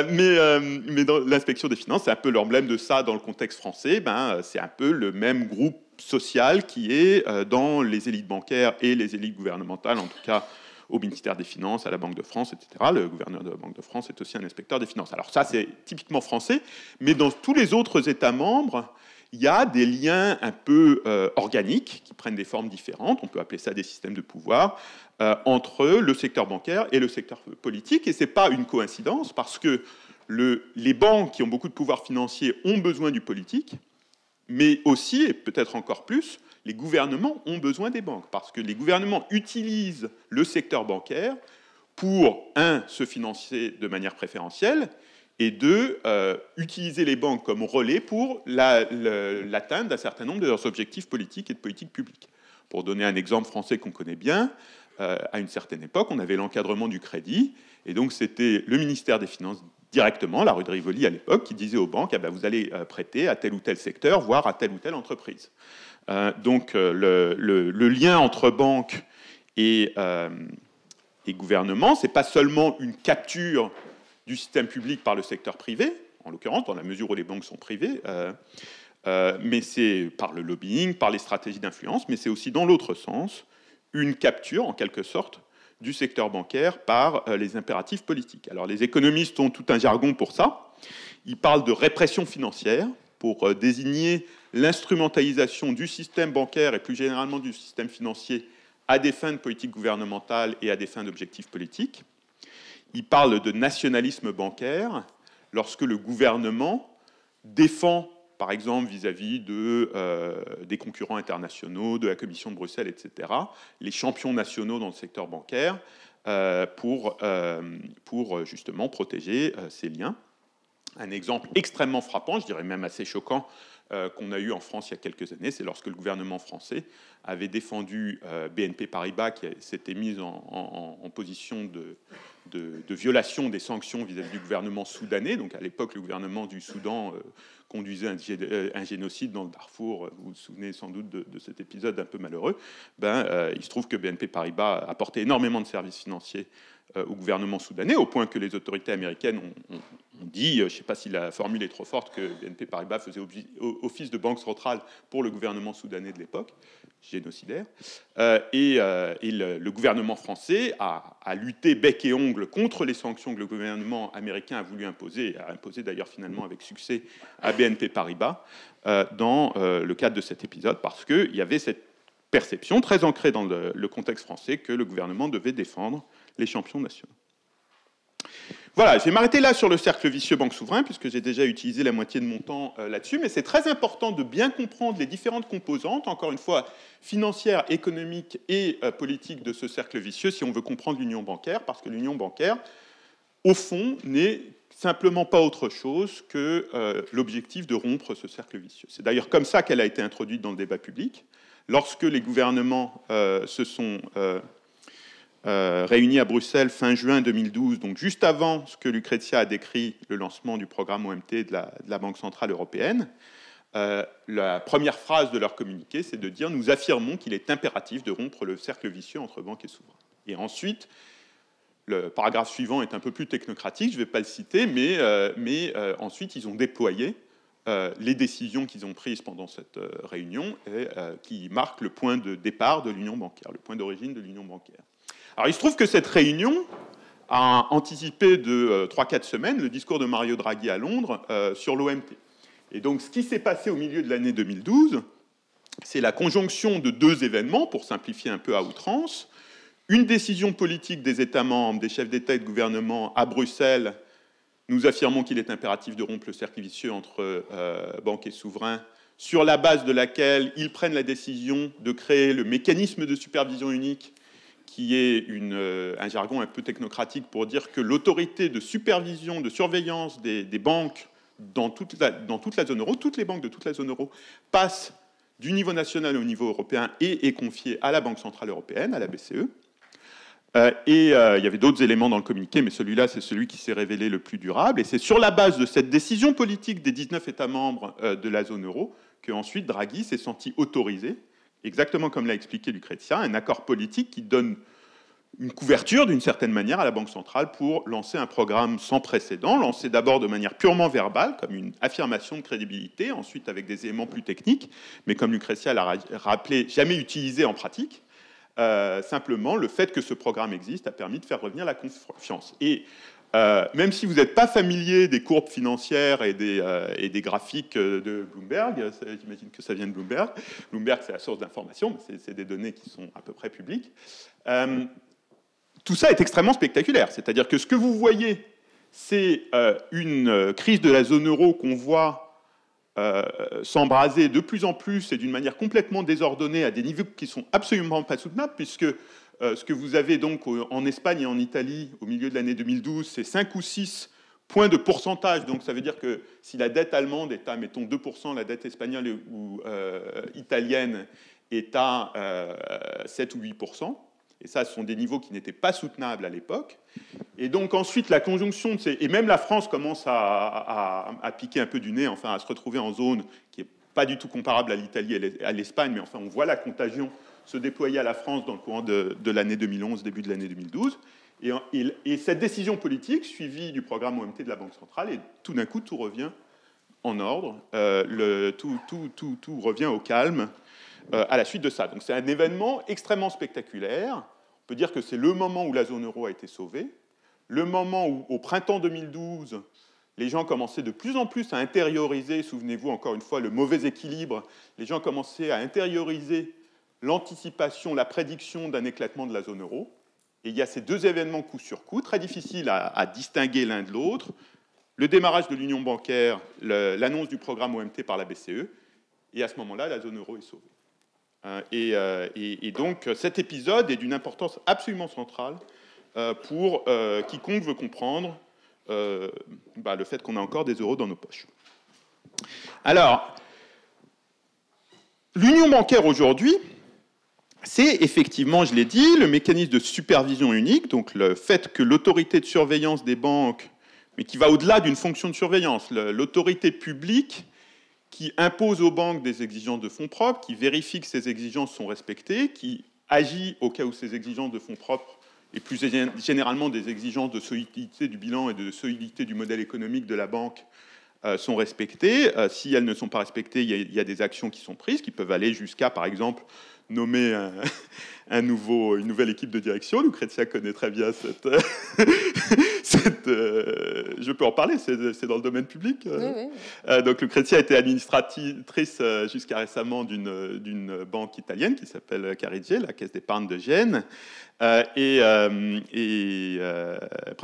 mais dans l'inspection des finances, c'est un peu l'emblème de ça dans le contexte français. C'est un peu le même groupe social qui est dans les élites bancaires et les élites gouvernementales, en tout cas au ministère des Finances, à la Banque de France, etc. Le gouverneur de la Banque de France est aussi un inspecteur des finances. Alors ça, c'est typiquement français, mais dans tous les autres États membres, il y a des liens un peu organiques qui prennent des formes différentes, on peut appeler ça des systèmes de pouvoir, entre le secteur bancaire et le secteur politique. Et ce n'est pas une coïncidence, parce que les banques qui ont beaucoup de pouvoir financier ont besoin du politique, mais aussi, et peut-être encore plus, les gouvernements ont besoin des banques, parce que les gouvernements utilisent le secteur bancaire pour, un, se financer de manière préférentielle, et deux, utiliser les banques comme relais pour l'atteinte d'un certain nombre de leurs objectifs politiques et de politiques publiques. Pour donner un exemple français qu'on connaît bien, à une certaine époque, on avait l'encadrement du crédit, et donc c'était le ministère des Finances directement, la rue de Rivoli à l'époque, qui disait aux banques, ah ben, vous allez prêter à tel ou tel secteur, voire à telle ou telle entreprise. Donc le lien entre banques et gouvernement, ce n'est pas seulement une capture du système public par le secteur privé, en l'occurrence, dans la mesure où les banques sont privées, mais c'est par le lobbying, par les stratégies d'influence, mais c'est aussi dans l'autre sens, une capture, en quelque sorte, du secteur bancaire par les impératifs politiques. Alors les économistes ont tout un jargon pour ça. Ils parlent de répression financière pour désigner l'instrumentalisation du système bancaire et plus généralement du système financier à des fins de politique gouvernementale et à des fins d'objectifs politiques. Ils parlent de nationalisme bancaire lorsque le gouvernement défend, par exemple, vis-à-vis des concurrents internationaux, de la Commission de Bruxelles, etc., les champions nationaux dans le secteur bancaire pour justement protéger ces liens. Un exemple extrêmement frappant, je dirais même assez choquant, qu'on a eu en France il y a quelques années, c'est lorsque le gouvernement français avait défendu BNP Paribas, qui s'était mise en position de violation des sanctions vis-à-vis du gouvernement soudanais. Donc à l'époque, le gouvernement du Soudan conduisait un génocide dans le Darfour. Vous vous souvenez sans doute de cet épisode un peu malheureux. Il se trouve que BNP Paribas apportait énormément de services financiers au gouvernement soudanais, au point que les autorités américaines ont dit, je ne sais pas si la formule est trop forte, que BNP Paribas faisait office de banque centrale pour le gouvernement soudanais de l'époque, génocidaire. Le gouvernement français a lutté bec et ongle contre les sanctions que le gouvernement américain a voulu imposer, et a imposé d'ailleurs finalement avec succès à BNP Paribas dans le cadre de cet épisode, parce qu'il y avait cette perception très ancrée dans le contexte français que le gouvernement devait défendre les champions nationaux. Voilà, je vais m'arrêter là sur le cercle vicieux banque souverain, puisque j'ai déjà utilisé la moitié de mon temps là-dessus, mais c'est très important de bien comprendre les différentes composantes, encore une fois, financières, économiques et politiques de ce cercle vicieux, si on veut comprendre l'union bancaire, parce que l'union bancaire, au fond, n'est simplement pas autre chose que l'objectif de rompre ce cercle vicieux. C'est d'ailleurs comme ça qu'elle a été introduite dans le débat public. Lorsque les gouvernements se sont réunis à Bruxelles fin juin 2012, donc juste avant ce que Lucrezia a décrit, le lancement du programme OMT de la Banque Centrale Européenne, la première phrase de leur communiqué, c'est de dire « Nous affirmons qu'il est impératif de rompre le cercle vicieux entre banques et souverains ». Et ensuite, le paragraphe suivant est un peu plus technocratique, je ne vais pas le citer, mais ensuite ils ont déployé les décisions qu'ils ont prises pendant cette réunion et qui marquent le point de départ de l'union bancaire, le point d'origine de l'union bancaire. Alors il se trouve que cette réunion a anticipé de 3-4 semaines le discours de Mario Draghi à Londres sur l'OMT. Et donc ce qui s'est passé au milieu de l'année 2012, c'est la conjonction de deux événements, pour simplifier un peu à outrance. Une décision politique des États membres, des chefs d'État et de gouvernement à Bruxelles. Nous affirmons qu'il est impératif de rompre le cercle vicieux entre banques et souverains, sur la base de laquelle ils prennent la décision de créer le mécanisme de supervision unique, qui est un jargon un peu technocratique pour dire que l'autorité de supervision, de surveillance des banques dans toute la zone euro, toutes les banques de toute la zone euro, passent du niveau national au niveau européen et est confiée à la Banque Centrale Européenne, à la BCE. Il y avait d'autres éléments dans le communiqué, mais celui-là, c'est celui qui s'est révélé le plus durable. Et c'est sur la base de cette décision politique des 19 États membres de la zone euro qu'ensuite Draghi s'est senti autorisé, exactement comme l'a expliqué Lucrezia, un accord politique qui donne une couverture, d'une certaine manière, à la Banque centrale pour lancer un programme sans précédent, lancé d'abord de manière purement verbale, comme une affirmation de crédibilité, ensuite avec des éléments plus techniques, mais comme Lucrezia l'a rappelé, jamais utilisé en pratique. Simplement, le fait que ce programme existe a permis de faire revenir la confiance. Et même si vous n'êtes pas familier des courbes financières et des graphiques de Bloomberg, j'imagine que ça vient de Bloomberg. Bloomberg, c'est la source d'information, mais c'est des données qui sont à peu près publiques. Tout ça est extrêmement spectaculaire. C'est-à-dire que ce que vous voyez, c'est une crise de la zone euro qu'on voit s'embraser de plus en plus et d'une manière complètement désordonnée à des niveaux qui ne sont absolument pas soutenables, puisque ce que vous avez donc en Espagne et en Italie au milieu de l'année 2012, c'est 5 ou 6 points de pourcentage. Donc ça veut dire que si la dette allemande est à, mettons, 2%, la dette espagnole ou italienne est à 7 ou 8%. Et ça, ce sont des niveaux qui n'étaient pas soutenables à l'époque. Et donc ensuite, la conjonction de ces... Et même la France commence à piquer un peu du nez, enfin à se retrouver en zone qui n'est pas du tout comparable à l'Italie et à l'Espagne, mais enfin on voit la contagion se déployer à la France dans le courant de l'année 2011, début de l'année 2012. Et cette décision politique, suivie du programme OMT de la Banque centrale, et tout d'un coup, tout revient en ordre, tout revient au calme à la suite de ça. Donc c'est un événement extrêmement spectaculaire. On peut dire que c'est le moment où la zone euro a été sauvée, le moment où, au printemps 2012, les gens commençaient de plus en plus à intérioriser, souvenez-vous encore une fois, le mauvais équilibre, les gens commençaient à intérioriser l'anticipation, la prédiction d'un éclatement de la zone euro. Et il y a ces deux événements coup sur coup, très difficiles à distinguer l'un de l'autre. Le démarrage de l'union bancaire, l'annonce du programme OMT par la BCE, et à ce moment-là, la zone euro est sauvée. Et donc, cet épisode est d'une importance absolument centrale pour quiconque veut comprendre le fait qu'on a encore des euros dans nos poches. Alors, l'union bancaire aujourd'hui, c'est effectivement, je l'ai dit, le mécanisme de supervision unique, donc le fait que l'autorité de surveillance des banques, mais qui va au-delà d'une fonction de surveillance, l'autorité publique qui impose aux banques des exigences de fonds propres, qui vérifie que ces exigences sont respectées, qui agit au cas où ces exigences de fonds propres, et plus généralement des exigences de solidité du bilan et de solidité du modèle économique de la banque, sont respectées. Si elles ne sont pas respectées, il y a des actions qui sont prises, qui peuvent aller jusqu'à, par exemple, nommer une nouvelle équipe de direction. Lucrezia connaît très bien je peux en parler, c'est dans le domaine public. Oui. Donc Lucrezia était administratrice jusqu'à récemment d'une banque italienne qui s'appelle Carige, la Caisse d'épargne de Gênes, et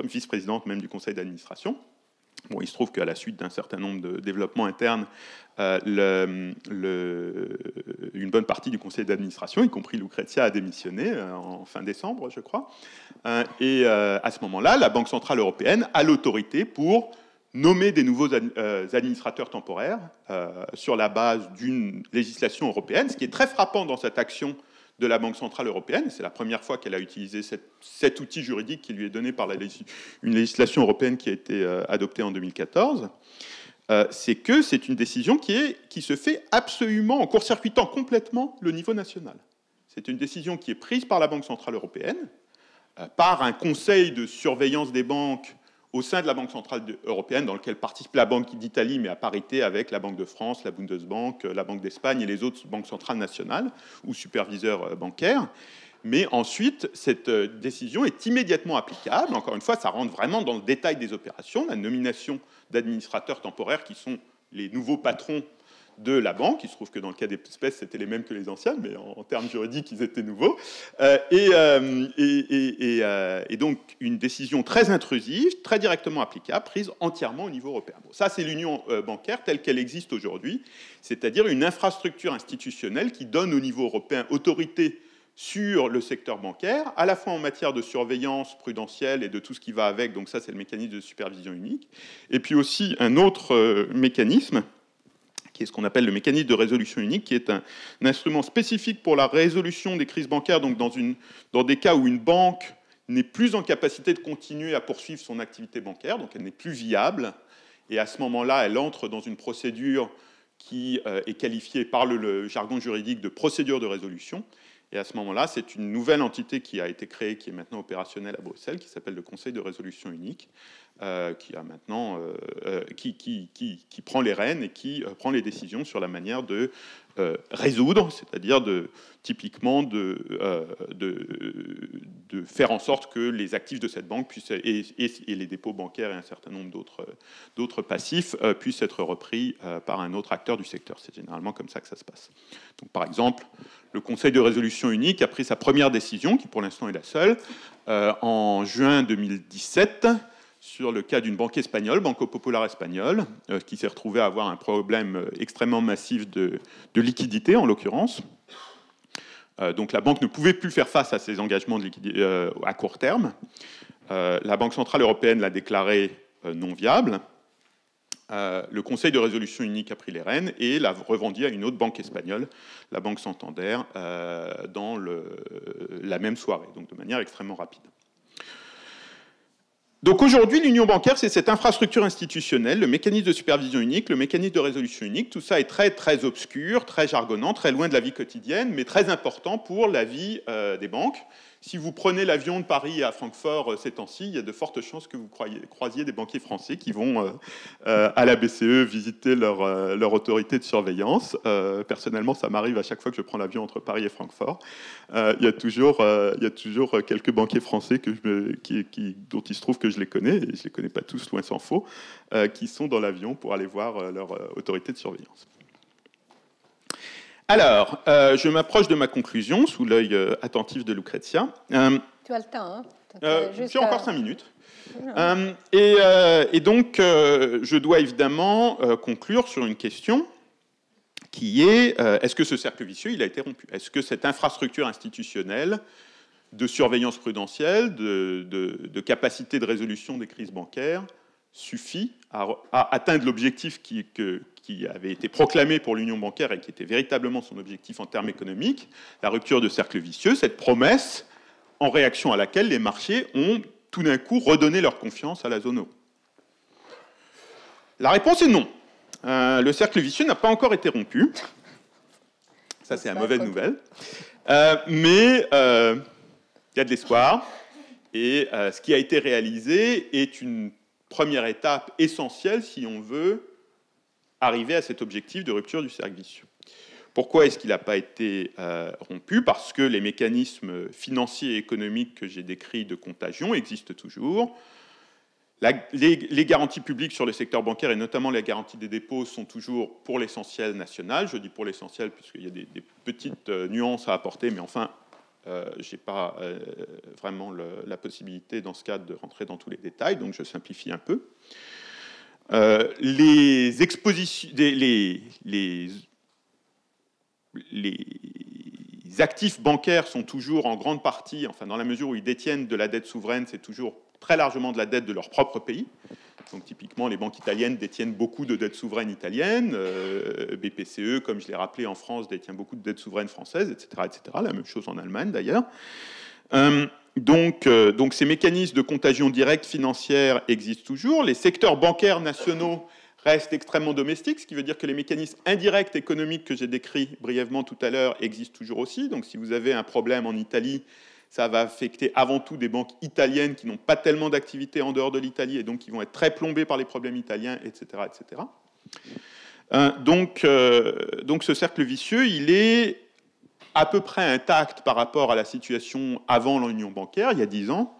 vice-présidente même du conseil d'administration. Bon, il se trouve qu'à la suite d'un certain nombre de développements internes, une bonne partie du conseil d'administration, y compris Lucrezia, a démissionné en fin décembre, je crois. Et à ce moment-là, la Banque centrale européenne a l'autorité pour nommer des nouveaux administrateurs temporaires sur la base d'une législation européenne, ce qui est très frappant dans cette action de la Banque centrale européenne. C'est la première fois qu'elle a utilisé cet outil juridique qui lui est donné par une législation européenne qui a été adoptée en 2014. C'est que c'est une décision qui se fait absolument en court-circuitant complètement le niveau national. C'est une décision qui est prise par la Banque centrale européenne, par un conseil de surveillance des banques au sein de la Banque centrale européenne, dans lequel participe la Banque d'Italie, mais à parité avec la Banque de France, la Bundesbank, la Banque d'Espagne et les autres banques centrales nationales ou superviseurs bancaires. Mais ensuite, cette décision est immédiatement applicable. Encore une fois, ça rentre vraiment dans le détail des opérations, la nomination d'administrateurs temporaires qui sont les nouveaux patrons de la banque. Il se trouve que dans le cas des espèces, c'était les mêmes que les anciens, mais en termes juridiques, ils étaient nouveaux. Et donc, une décision très intrusive, très directement applicable, prise entièrement au niveau européen. Bon, ça, c'est l'union bancaire telle qu'elle existe aujourd'hui, c'est-à-dire une infrastructure institutionnelle qui donne au niveau européen autorité sur le secteur bancaire, à la fois en matière de surveillance prudentielle et de tout ce qui va avec, donc ça, c'est le mécanisme de supervision unique, et puis aussi un autre mécanisme, qui est ce qu'on appelle le mécanisme de résolution unique, qui est un instrument spécifique pour la résolution des crises bancaires, donc dans des cas où une banque n'est plus en capacité de continuer à poursuivre son activité bancaire, donc elle n'est plus viable, et à ce moment-là, elle entre dans une procédure qui est qualifiée par le jargon juridique de procédure de résolution. Et à ce moment-là, c'est une nouvelle entité qui a été créée, qui est maintenant opérationnelle à Bruxelles, qui s'appelle le Conseil de résolution unique, qui a maintenant, qui prend les rênes et qui prend les décisions sur la manière de résoudre, c'est-à-dire typiquement de faire en sorte que les actifs de cette banque puissent, et les dépôts bancaires et un certain nombre d'autres passifs puissent être repris par un autre acteur du secteur. C'est généralement comme ça que ça se passe. Donc, par exemple, le Conseil de résolution unique a pris sa première décision, qui pour l'instant est la seule, en juin 2017, sur le cas d'une banque espagnole, Banco Popular espagnole, qui s'est retrouvée à avoir un problème extrêmement massif de liquidité, en l'occurrence. Donc la banque ne pouvait plus faire face à ses engagements de liquidité à court terme. La Banque centrale européenne l'a déclaré non viable. Le Conseil de résolution unique a pris les rênes et l'a revendu à une autre banque espagnole, la Banque Santander, dans la même soirée, donc de manière extrêmement rapide. Donc aujourd'hui, l'union bancaire, c'est cette infrastructure institutionnelle, le mécanisme de supervision unique, le mécanisme de résolution unique. Tout ça est très, très obscur, très jargonnant, très loin de la vie quotidienne, mais très important pour la vie des banques. Si vous prenez l'avion de Paris à Francfort ces temps-ci, il y a de fortes chances que vous croisiez des banquiers français qui vont à la BCE visiter leur autorité de surveillance. Personnellement, ça m'arrive à chaque fois que je prends l'avion entre Paris et Francfort. Il y a toujours quelques banquiers français dont il se trouve que je les connais, et je ne les connais pas tous, loin s'en faut, qui sont dans l'avion pour aller voir leur autorité de surveillance. Alors, je m'approche de ma conclusion sous l'œil attentif de Lucrezia. Tu as le temps, hein? J'ai encore 5 minutes. Et donc, je dois évidemment conclure sur une question qui est, est-ce que ce cercle vicieux, il a été rompu? Est-ce que cette infrastructure institutionnelle de surveillance prudentielle, de capacité de résolution des crises bancaires, suffit à atteindre l'objectif qui avait été proclamé pour l'union bancaire et qui était véritablement son objectif en termes économiques, la rupture de cercle vicieux, cette promesse en réaction à laquelle les marchés ont tout d'un coup redonné leur confiance à la zone euro? La réponse est non. Le cercle vicieux n'a pas encore été rompu. Ça, c'est la mauvaise nouvelle. Mais il y a de l'espoir. Et ce qui a été réalisé est une première étape essentielle si on veut arriver à cet objectif de rupture du cercle vicieux. Pourquoi est-ce qu'il n'a pas été rompu? Parce que les mécanismes financiers et économiques que j'ai décrits de contagion existent toujours. Les garanties publiques sur le secteur bancaire, et notamment les garanties des dépôts, sont toujours pour l'essentiel nationales. Je dis pour l'essentiel puisqu'il y a des petites nuances à apporter, mais enfin, je n'ai pas vraiment la possibilité dans ce cadre de rentrer dans tous les détails, donc je simplifie un peu. Les actifs bancaires sont toujours en grande partie, enfin dans la mesure où ils détiennent de la dette souveraine, c'est toujours très largement de la dette de leur propre pays. Donc typiquement, les banques italiennes détiennent beaucoup de dettes souveraines italiennes, BPCE, comme je l'ai rappelé, en France, détient beaucoup de dettes souveraines françaises, etc., etc. La même chose en Allemagne, d'ailleurs. Donc ces mécanismes de contagion directe financière existent toujours. Les secteurs bancaires nationaux restent extrêmement domestiques, ce qui veut dire que les mécanismes indirects économiques que j'ai décrits brièvement tout à l'heure existent toujours aussi. Donc si vous avez un problème en Italie, ça va affecter avant tout des banques italiennes qui n'ont pas tellement d'activité en dehors de l'Italie et donc qui vont être très plombées par les problèmes italiens, etc., etc. Donc ce cercle vicieux, il est à peu près intact par rapport à la situation avant l'union bancaire, il y a 10 ans,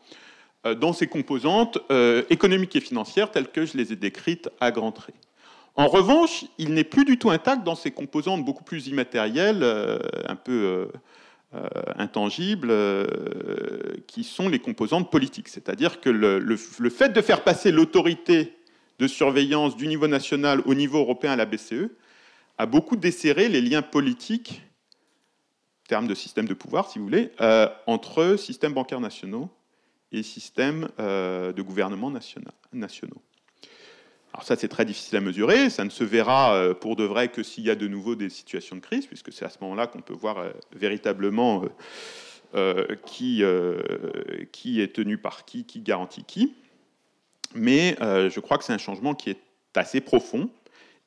dans ses composantes économiques et financières telles que je les ai décrites à grands traits. En revanche, il n'est plus du tout intact dans ses composantes beaucoup plus immatérielles, un peu intangibles, qui sont les composantes politiques. C'est-à-dire que le fait de faire passer l'autorité de surveillance du niveau national au niveau européen à la BCE a beaucoup desserré les liens politiques, en termes de système de pouvoir, si vous voulez, entre systèmes bancaires nationaux et systèmes de gouvernement nationaux. Alors ça, c'est très difficile à mesurer. Ça ne se verra pour de vrai que s'il y a de nouveau des situations de crise, puisque c'est à ce moment-là qu'on peut voir véritablement qui est tenu par qui garantit qui. Mais je crois que c'est un changement qui est assez profond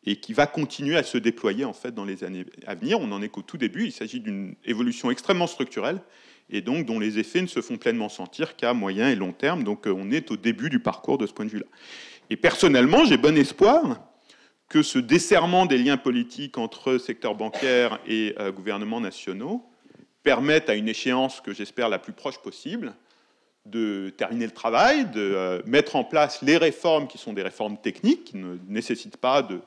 et qui va continuer à se déployer en fait dans les années à venir. On n'en est qu'au tout début. Il s'agit d'une évolution extrêmement structurelle et donc dont les effets ne se font pleinement sentir qu'à moyen et long terme. Donc on est au début du parcours de ce point de vue-là. Et personnellement, j'ai bon espoir que ce desserrement des liens politiques entre secteur bancaire et gouvernements nationaux permette à une échéance que j'espère la plus proche possible de terminer le travail, de mettre en place les réformes qui sont des réformes techniques, qui ne nécessitent pas de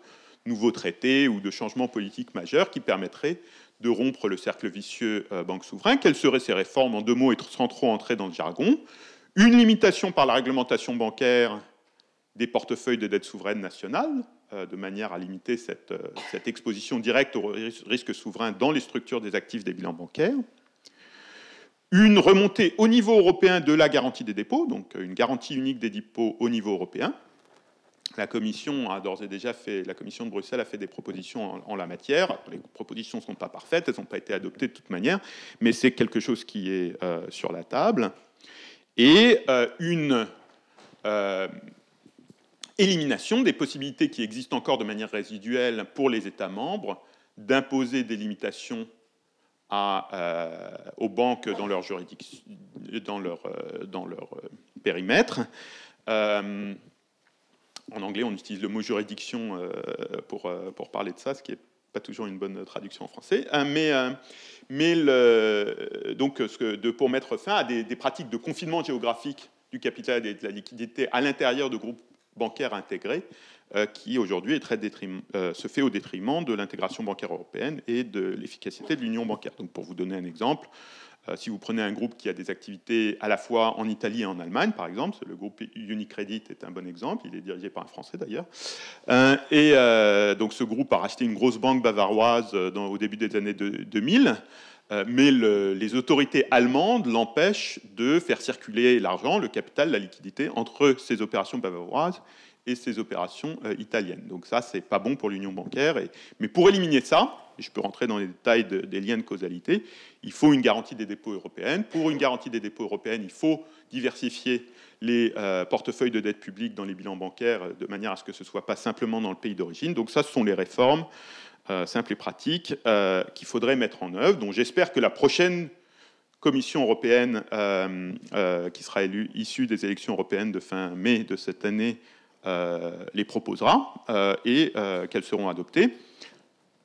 nouveaux traités ou de changements politiques majeurs, qui permettraient de rompre le cercle vicieux banque souverain. Quelles seraient ces réformes? En 2 mots et sans trop entrer dans le jargon. Une limitation par la réglementation bancaire des portefeuilles de dette souveraine nationale, de manière à limiter cette exposition directe au risque souverain dans les structures des actifs des bilans bancaires. Une remontée au niveau européen de la garantie des dépôts, donc une garantie unique des dépôts au niveau européen. La Commission a d'ores et déjà fait, la Commission de Bruxelles a fait des propositions en la matière. Les propositions ne sont pas parfaites, elles n'ont pas été adoptées de toute manière, mais c'est quelque chose qui est sur la table. Et une élimination des possibilités qui existent encore de manière résiduelle pour les États membres d'imposer des limitations aux banques dans leur juridiction, dans leur périmètre. En anglais, on utilise le mot juridiction pour parler de ça, ce qui n'est pas toujours une bonne traduction en français. Donc, pour mettre fin à des pratiques de confinement géographique du capital et de la liquidité à l'intérieur de groupes bancaires intégrés, qui aujourd'hui se fait au détriment de l'intégration bancaire européenne et de l'efficacité de l'union bancaire. Donc, pour vous donner un exemple, si vous prenez un groupe qui a des activités à la fois en Italie et en Allemagne, par exemple, le groupe Unicredit est un bon exemple, il est dirigé par un Français d'ailleurs, donc ce groupe a racheté une grosse banque bavaroise au début des années 2000, mais les autorités allemandes l'empêchent de faire circuler l'argent, le capital, la liquidité entre ces opérations bavaroises et ces opérations italiennes. Donc ça, c'est pas bon pour l'union bancaire. Mais pour éliminer ça, et je peux rentrer dans les détails des liens de causalité, il faut une garantie des dépôts européenne. Pour une garantie des dépôts européenne, il faut diversifier les portefeuilles de dette publique dans les bilans bancaires de manière à ce que ce ne soit pas simplement dans le pays d'origine. Donc ça, ce sont les réformes simples et pratiques qu'il faudrait mettre en œuvre, dont j'espère que la prochaine Commission européenne, qui sera issue des élections européennes de fin mai de cette année, les proposera et qu'elles seront adoptées.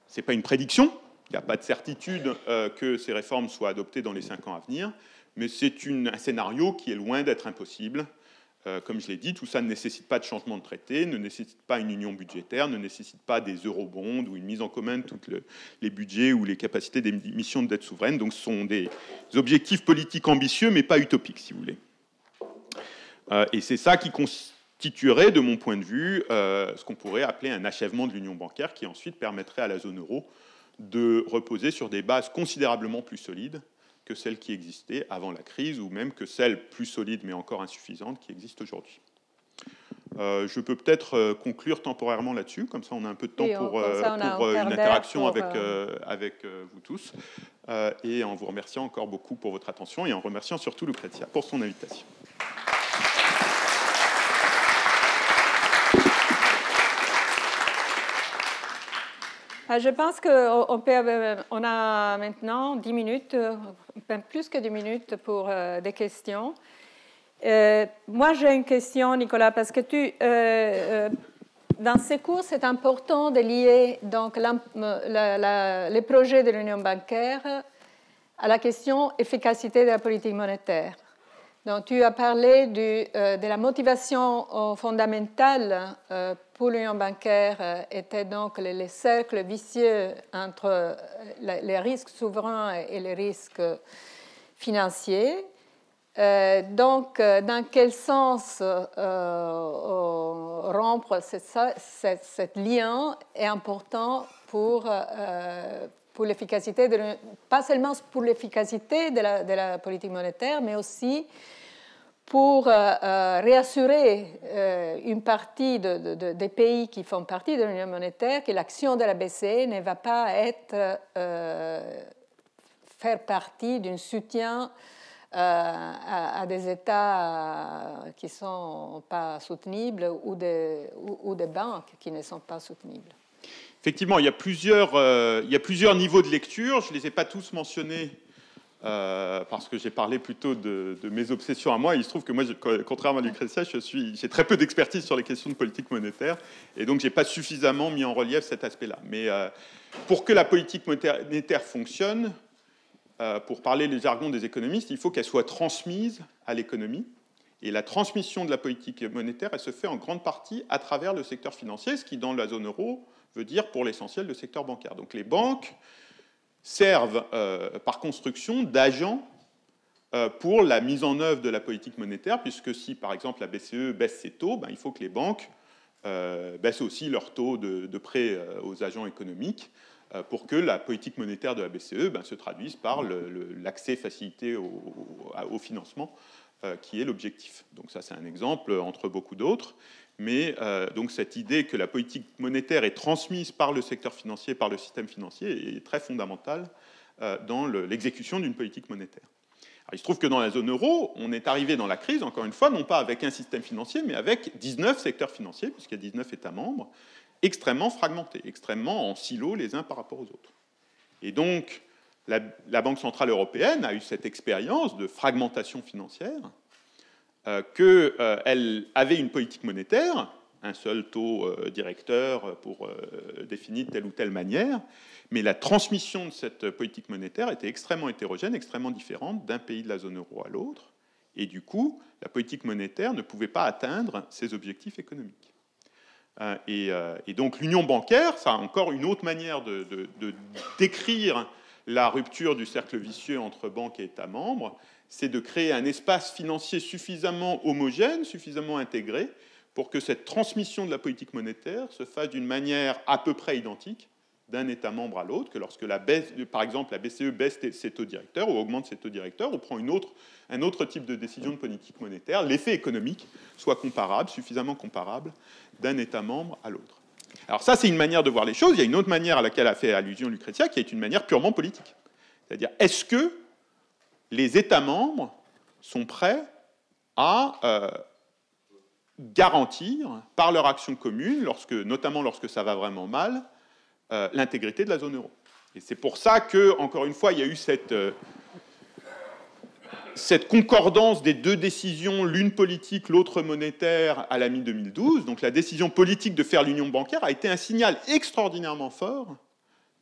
Ce n'est pas une prédiction, il n'y a pas de certitude que ces réformes soient adoptées dans les 5 ans à venir, mais c'est un scénario qui est loin d'être impossible. Comme je l'ai dit, tout ça ne nécessite pas de changement de traité, ne nécessite pas une union budgétaire, ne nécessite pas des eurobonds ou une mise en commun de tous les budgets ou les capacités d'émission de dette souveraine. Donc ce sont des objectifs politiques ambitieux, mais pas utopiques, si vous voulez. Et c'est ça qui constituerait, de mon point de vue, ce qu'on pourrait appeler un achèvement de l'union bancaire, qui ensuite permettrait à la zone euro de reposer sur des bases considérablement plus solides que celles qui existaient avant la crise, ou même que celles plus solides mais encore insuffisantes qui existent aujourd'hui. Je peux peut-être conclure temporairement là-dessus, comme ça on a un peu de temps pour une interaction avec vous tous, et en vous remerciant encore beaucoup pour votre attention, et en remerciant surtout Lucrezia pour son invitation. Je pense qu'on a maintenant 10 minutes, plus que 10 minutes pour des questions. Moi, j'ai une question, Nicolas, parce que dans ces cours, c'est important de lier donc, les projets de l'union bancaire à la question efficacité de la politique monétaire. Donc, tu as parlé de la motivation fondamentale pour l'union bancaire était donc les cercles vicieux entre les risques souverains et les risques financiers. Donc, dans quel sens rompre ce lien est important pour l'efficacité, pas seulement pour l'efficacité de la politique monétaire, mais aussi pour réassurer une partie des pays qui font partie de l'Union monétaire que l'action de la BCE ne va pas faire partie d'un soutien à des États qui ne sont pas soutenables ou des banques qui ne sont pas soutenables. Effectivement, il y a plusieurs niveaux de lecture. Je ne les ai pas tous mentionnés parce que j'ai parlé plutôt de mes obsessions à moi. Il se trouve que moi, contrairement à Lucrezia, j'ai très peu d'expertise sur les questions de politique monétaire, et donc j'ai pas suffisamment mis en relief cet aspect-là. Mais pour que la politique monétaire fonctionne, pour parler le jargon des économistes, il faut qu'elle soit transmise à l'économie. Et la transmission de la politique monétaire, elle se fait en grande partie à travers le secteur financier, ce qui, dans la zone euro, veut dire pour l'essentiel le secteur bancaire. Donc les banques servent par construction d'agents pour la mise en œuvre de la politique monétaire, puisque si, par exemple, la BCE baisse ses taux, ben, il faut que les banques baissent aussi leurs taux de prêt aux agents économiques pour que la politique monétaire de la BCE se traduise par l'accès facilité au financement, qui est l'objectif. Donc ça, c'est un exemple entre beaucoup d'autres. Mais donc cette idée que la politique monétaire est transmise par le secteur financier, par le système financier, est très fondamentale dans l'exécution d'une politique monétaire. Alors, il se trouve que dans la zone euro, on est arrivé dans la crise, encore une fois, non pas avec un système financier, mais avec 19 secteurs financiers, puisqu'il y a 19 États membres, extrêmement fragmentés, extrêmement en silo les uns par rapport aux autres. Et donc, la Banque Centrale Européenne a eu cette expérience de fragmentation financière, qu'elle avait une politique monétaire, un seul taux directeur pour définir de telle ou telle manière, mais la transmission de cette politique monétaire était extrêmement hétérogène, extrêmement différente d'un pays de la zone euro à l'autre, et du coup, la politique monétaire ne pouvait pas atteindre ses objectifs économiques. Et donc l'union bancaire, ça a encore une autre manière de décrire la rupture du cercle vicieux entre banques et États membres, c'est de créer un espace financier suffisamment homogène, suffisamment intégré, pour que cette transmission de la politique monétaire se fasse d'une manière à peu près identique d'un État membre à l'autre, que lorsque par exemple la BCE baisse ses taux directeurs ou augmente ses taux directeurs ou prend un autre type de décision de politique monétaire, l'effet économique soit comparable, suffisamment comparable d'un État membre à l'autre. Alors ça, c'est une manière de voir les choses. Il y a une autre manière à laquelle a fait allusion Lucrezia, qui est une manière purement politique. C'est-à-dire, est-ce que les États membres sont prêts à garantir, par leur action commune, notamment lorsque ça va vraiment mal, l'intégrité de la zone euro. Et c'est pour ça que, encore une fois, il y a eu cette concordance des deux décisions, l'une politique, l'autre monétaire, à la mi-2012. Donc la décision politique de faire l'union bancaire a été un signal extraordinairement fort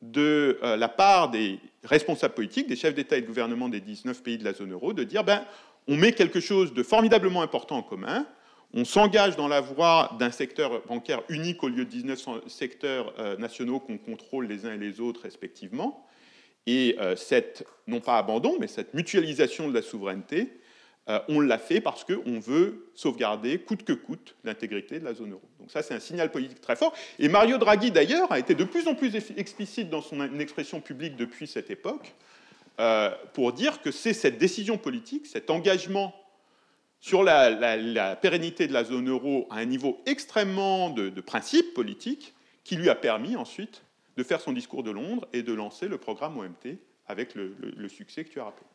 de la part des responsables politiques, des chefs d'État et de gouvernement des 19 pays de la zone euro, de dire on met quelque chose de formidablement important en commun, on s'engage dans la voie d'un secteur bancaire unique au lieu de 19 secteurs nationaux qu'on contrôle les uns et les autres respectivement, et non pas abandon, mais cette mutualisation de la souveraineté, on l'a fait parce qu'on veut sauvegarder coûte que coûte l'intégrité de la zone euro. Donc ça, c'est un signal politique très fort. Et Mario Draghi, d'ailleurs, a été de plus en plus explicite dans son expression publique depuis cette époque pour dire que c'est cette décision politique, cet engagement sur la pérennité de la zone euro à un niveau extrêmement de principe politique qui lui a permis ensuite de faire son discours de Londres et de lancer le programme OMT avec le succès que tu as rappelé.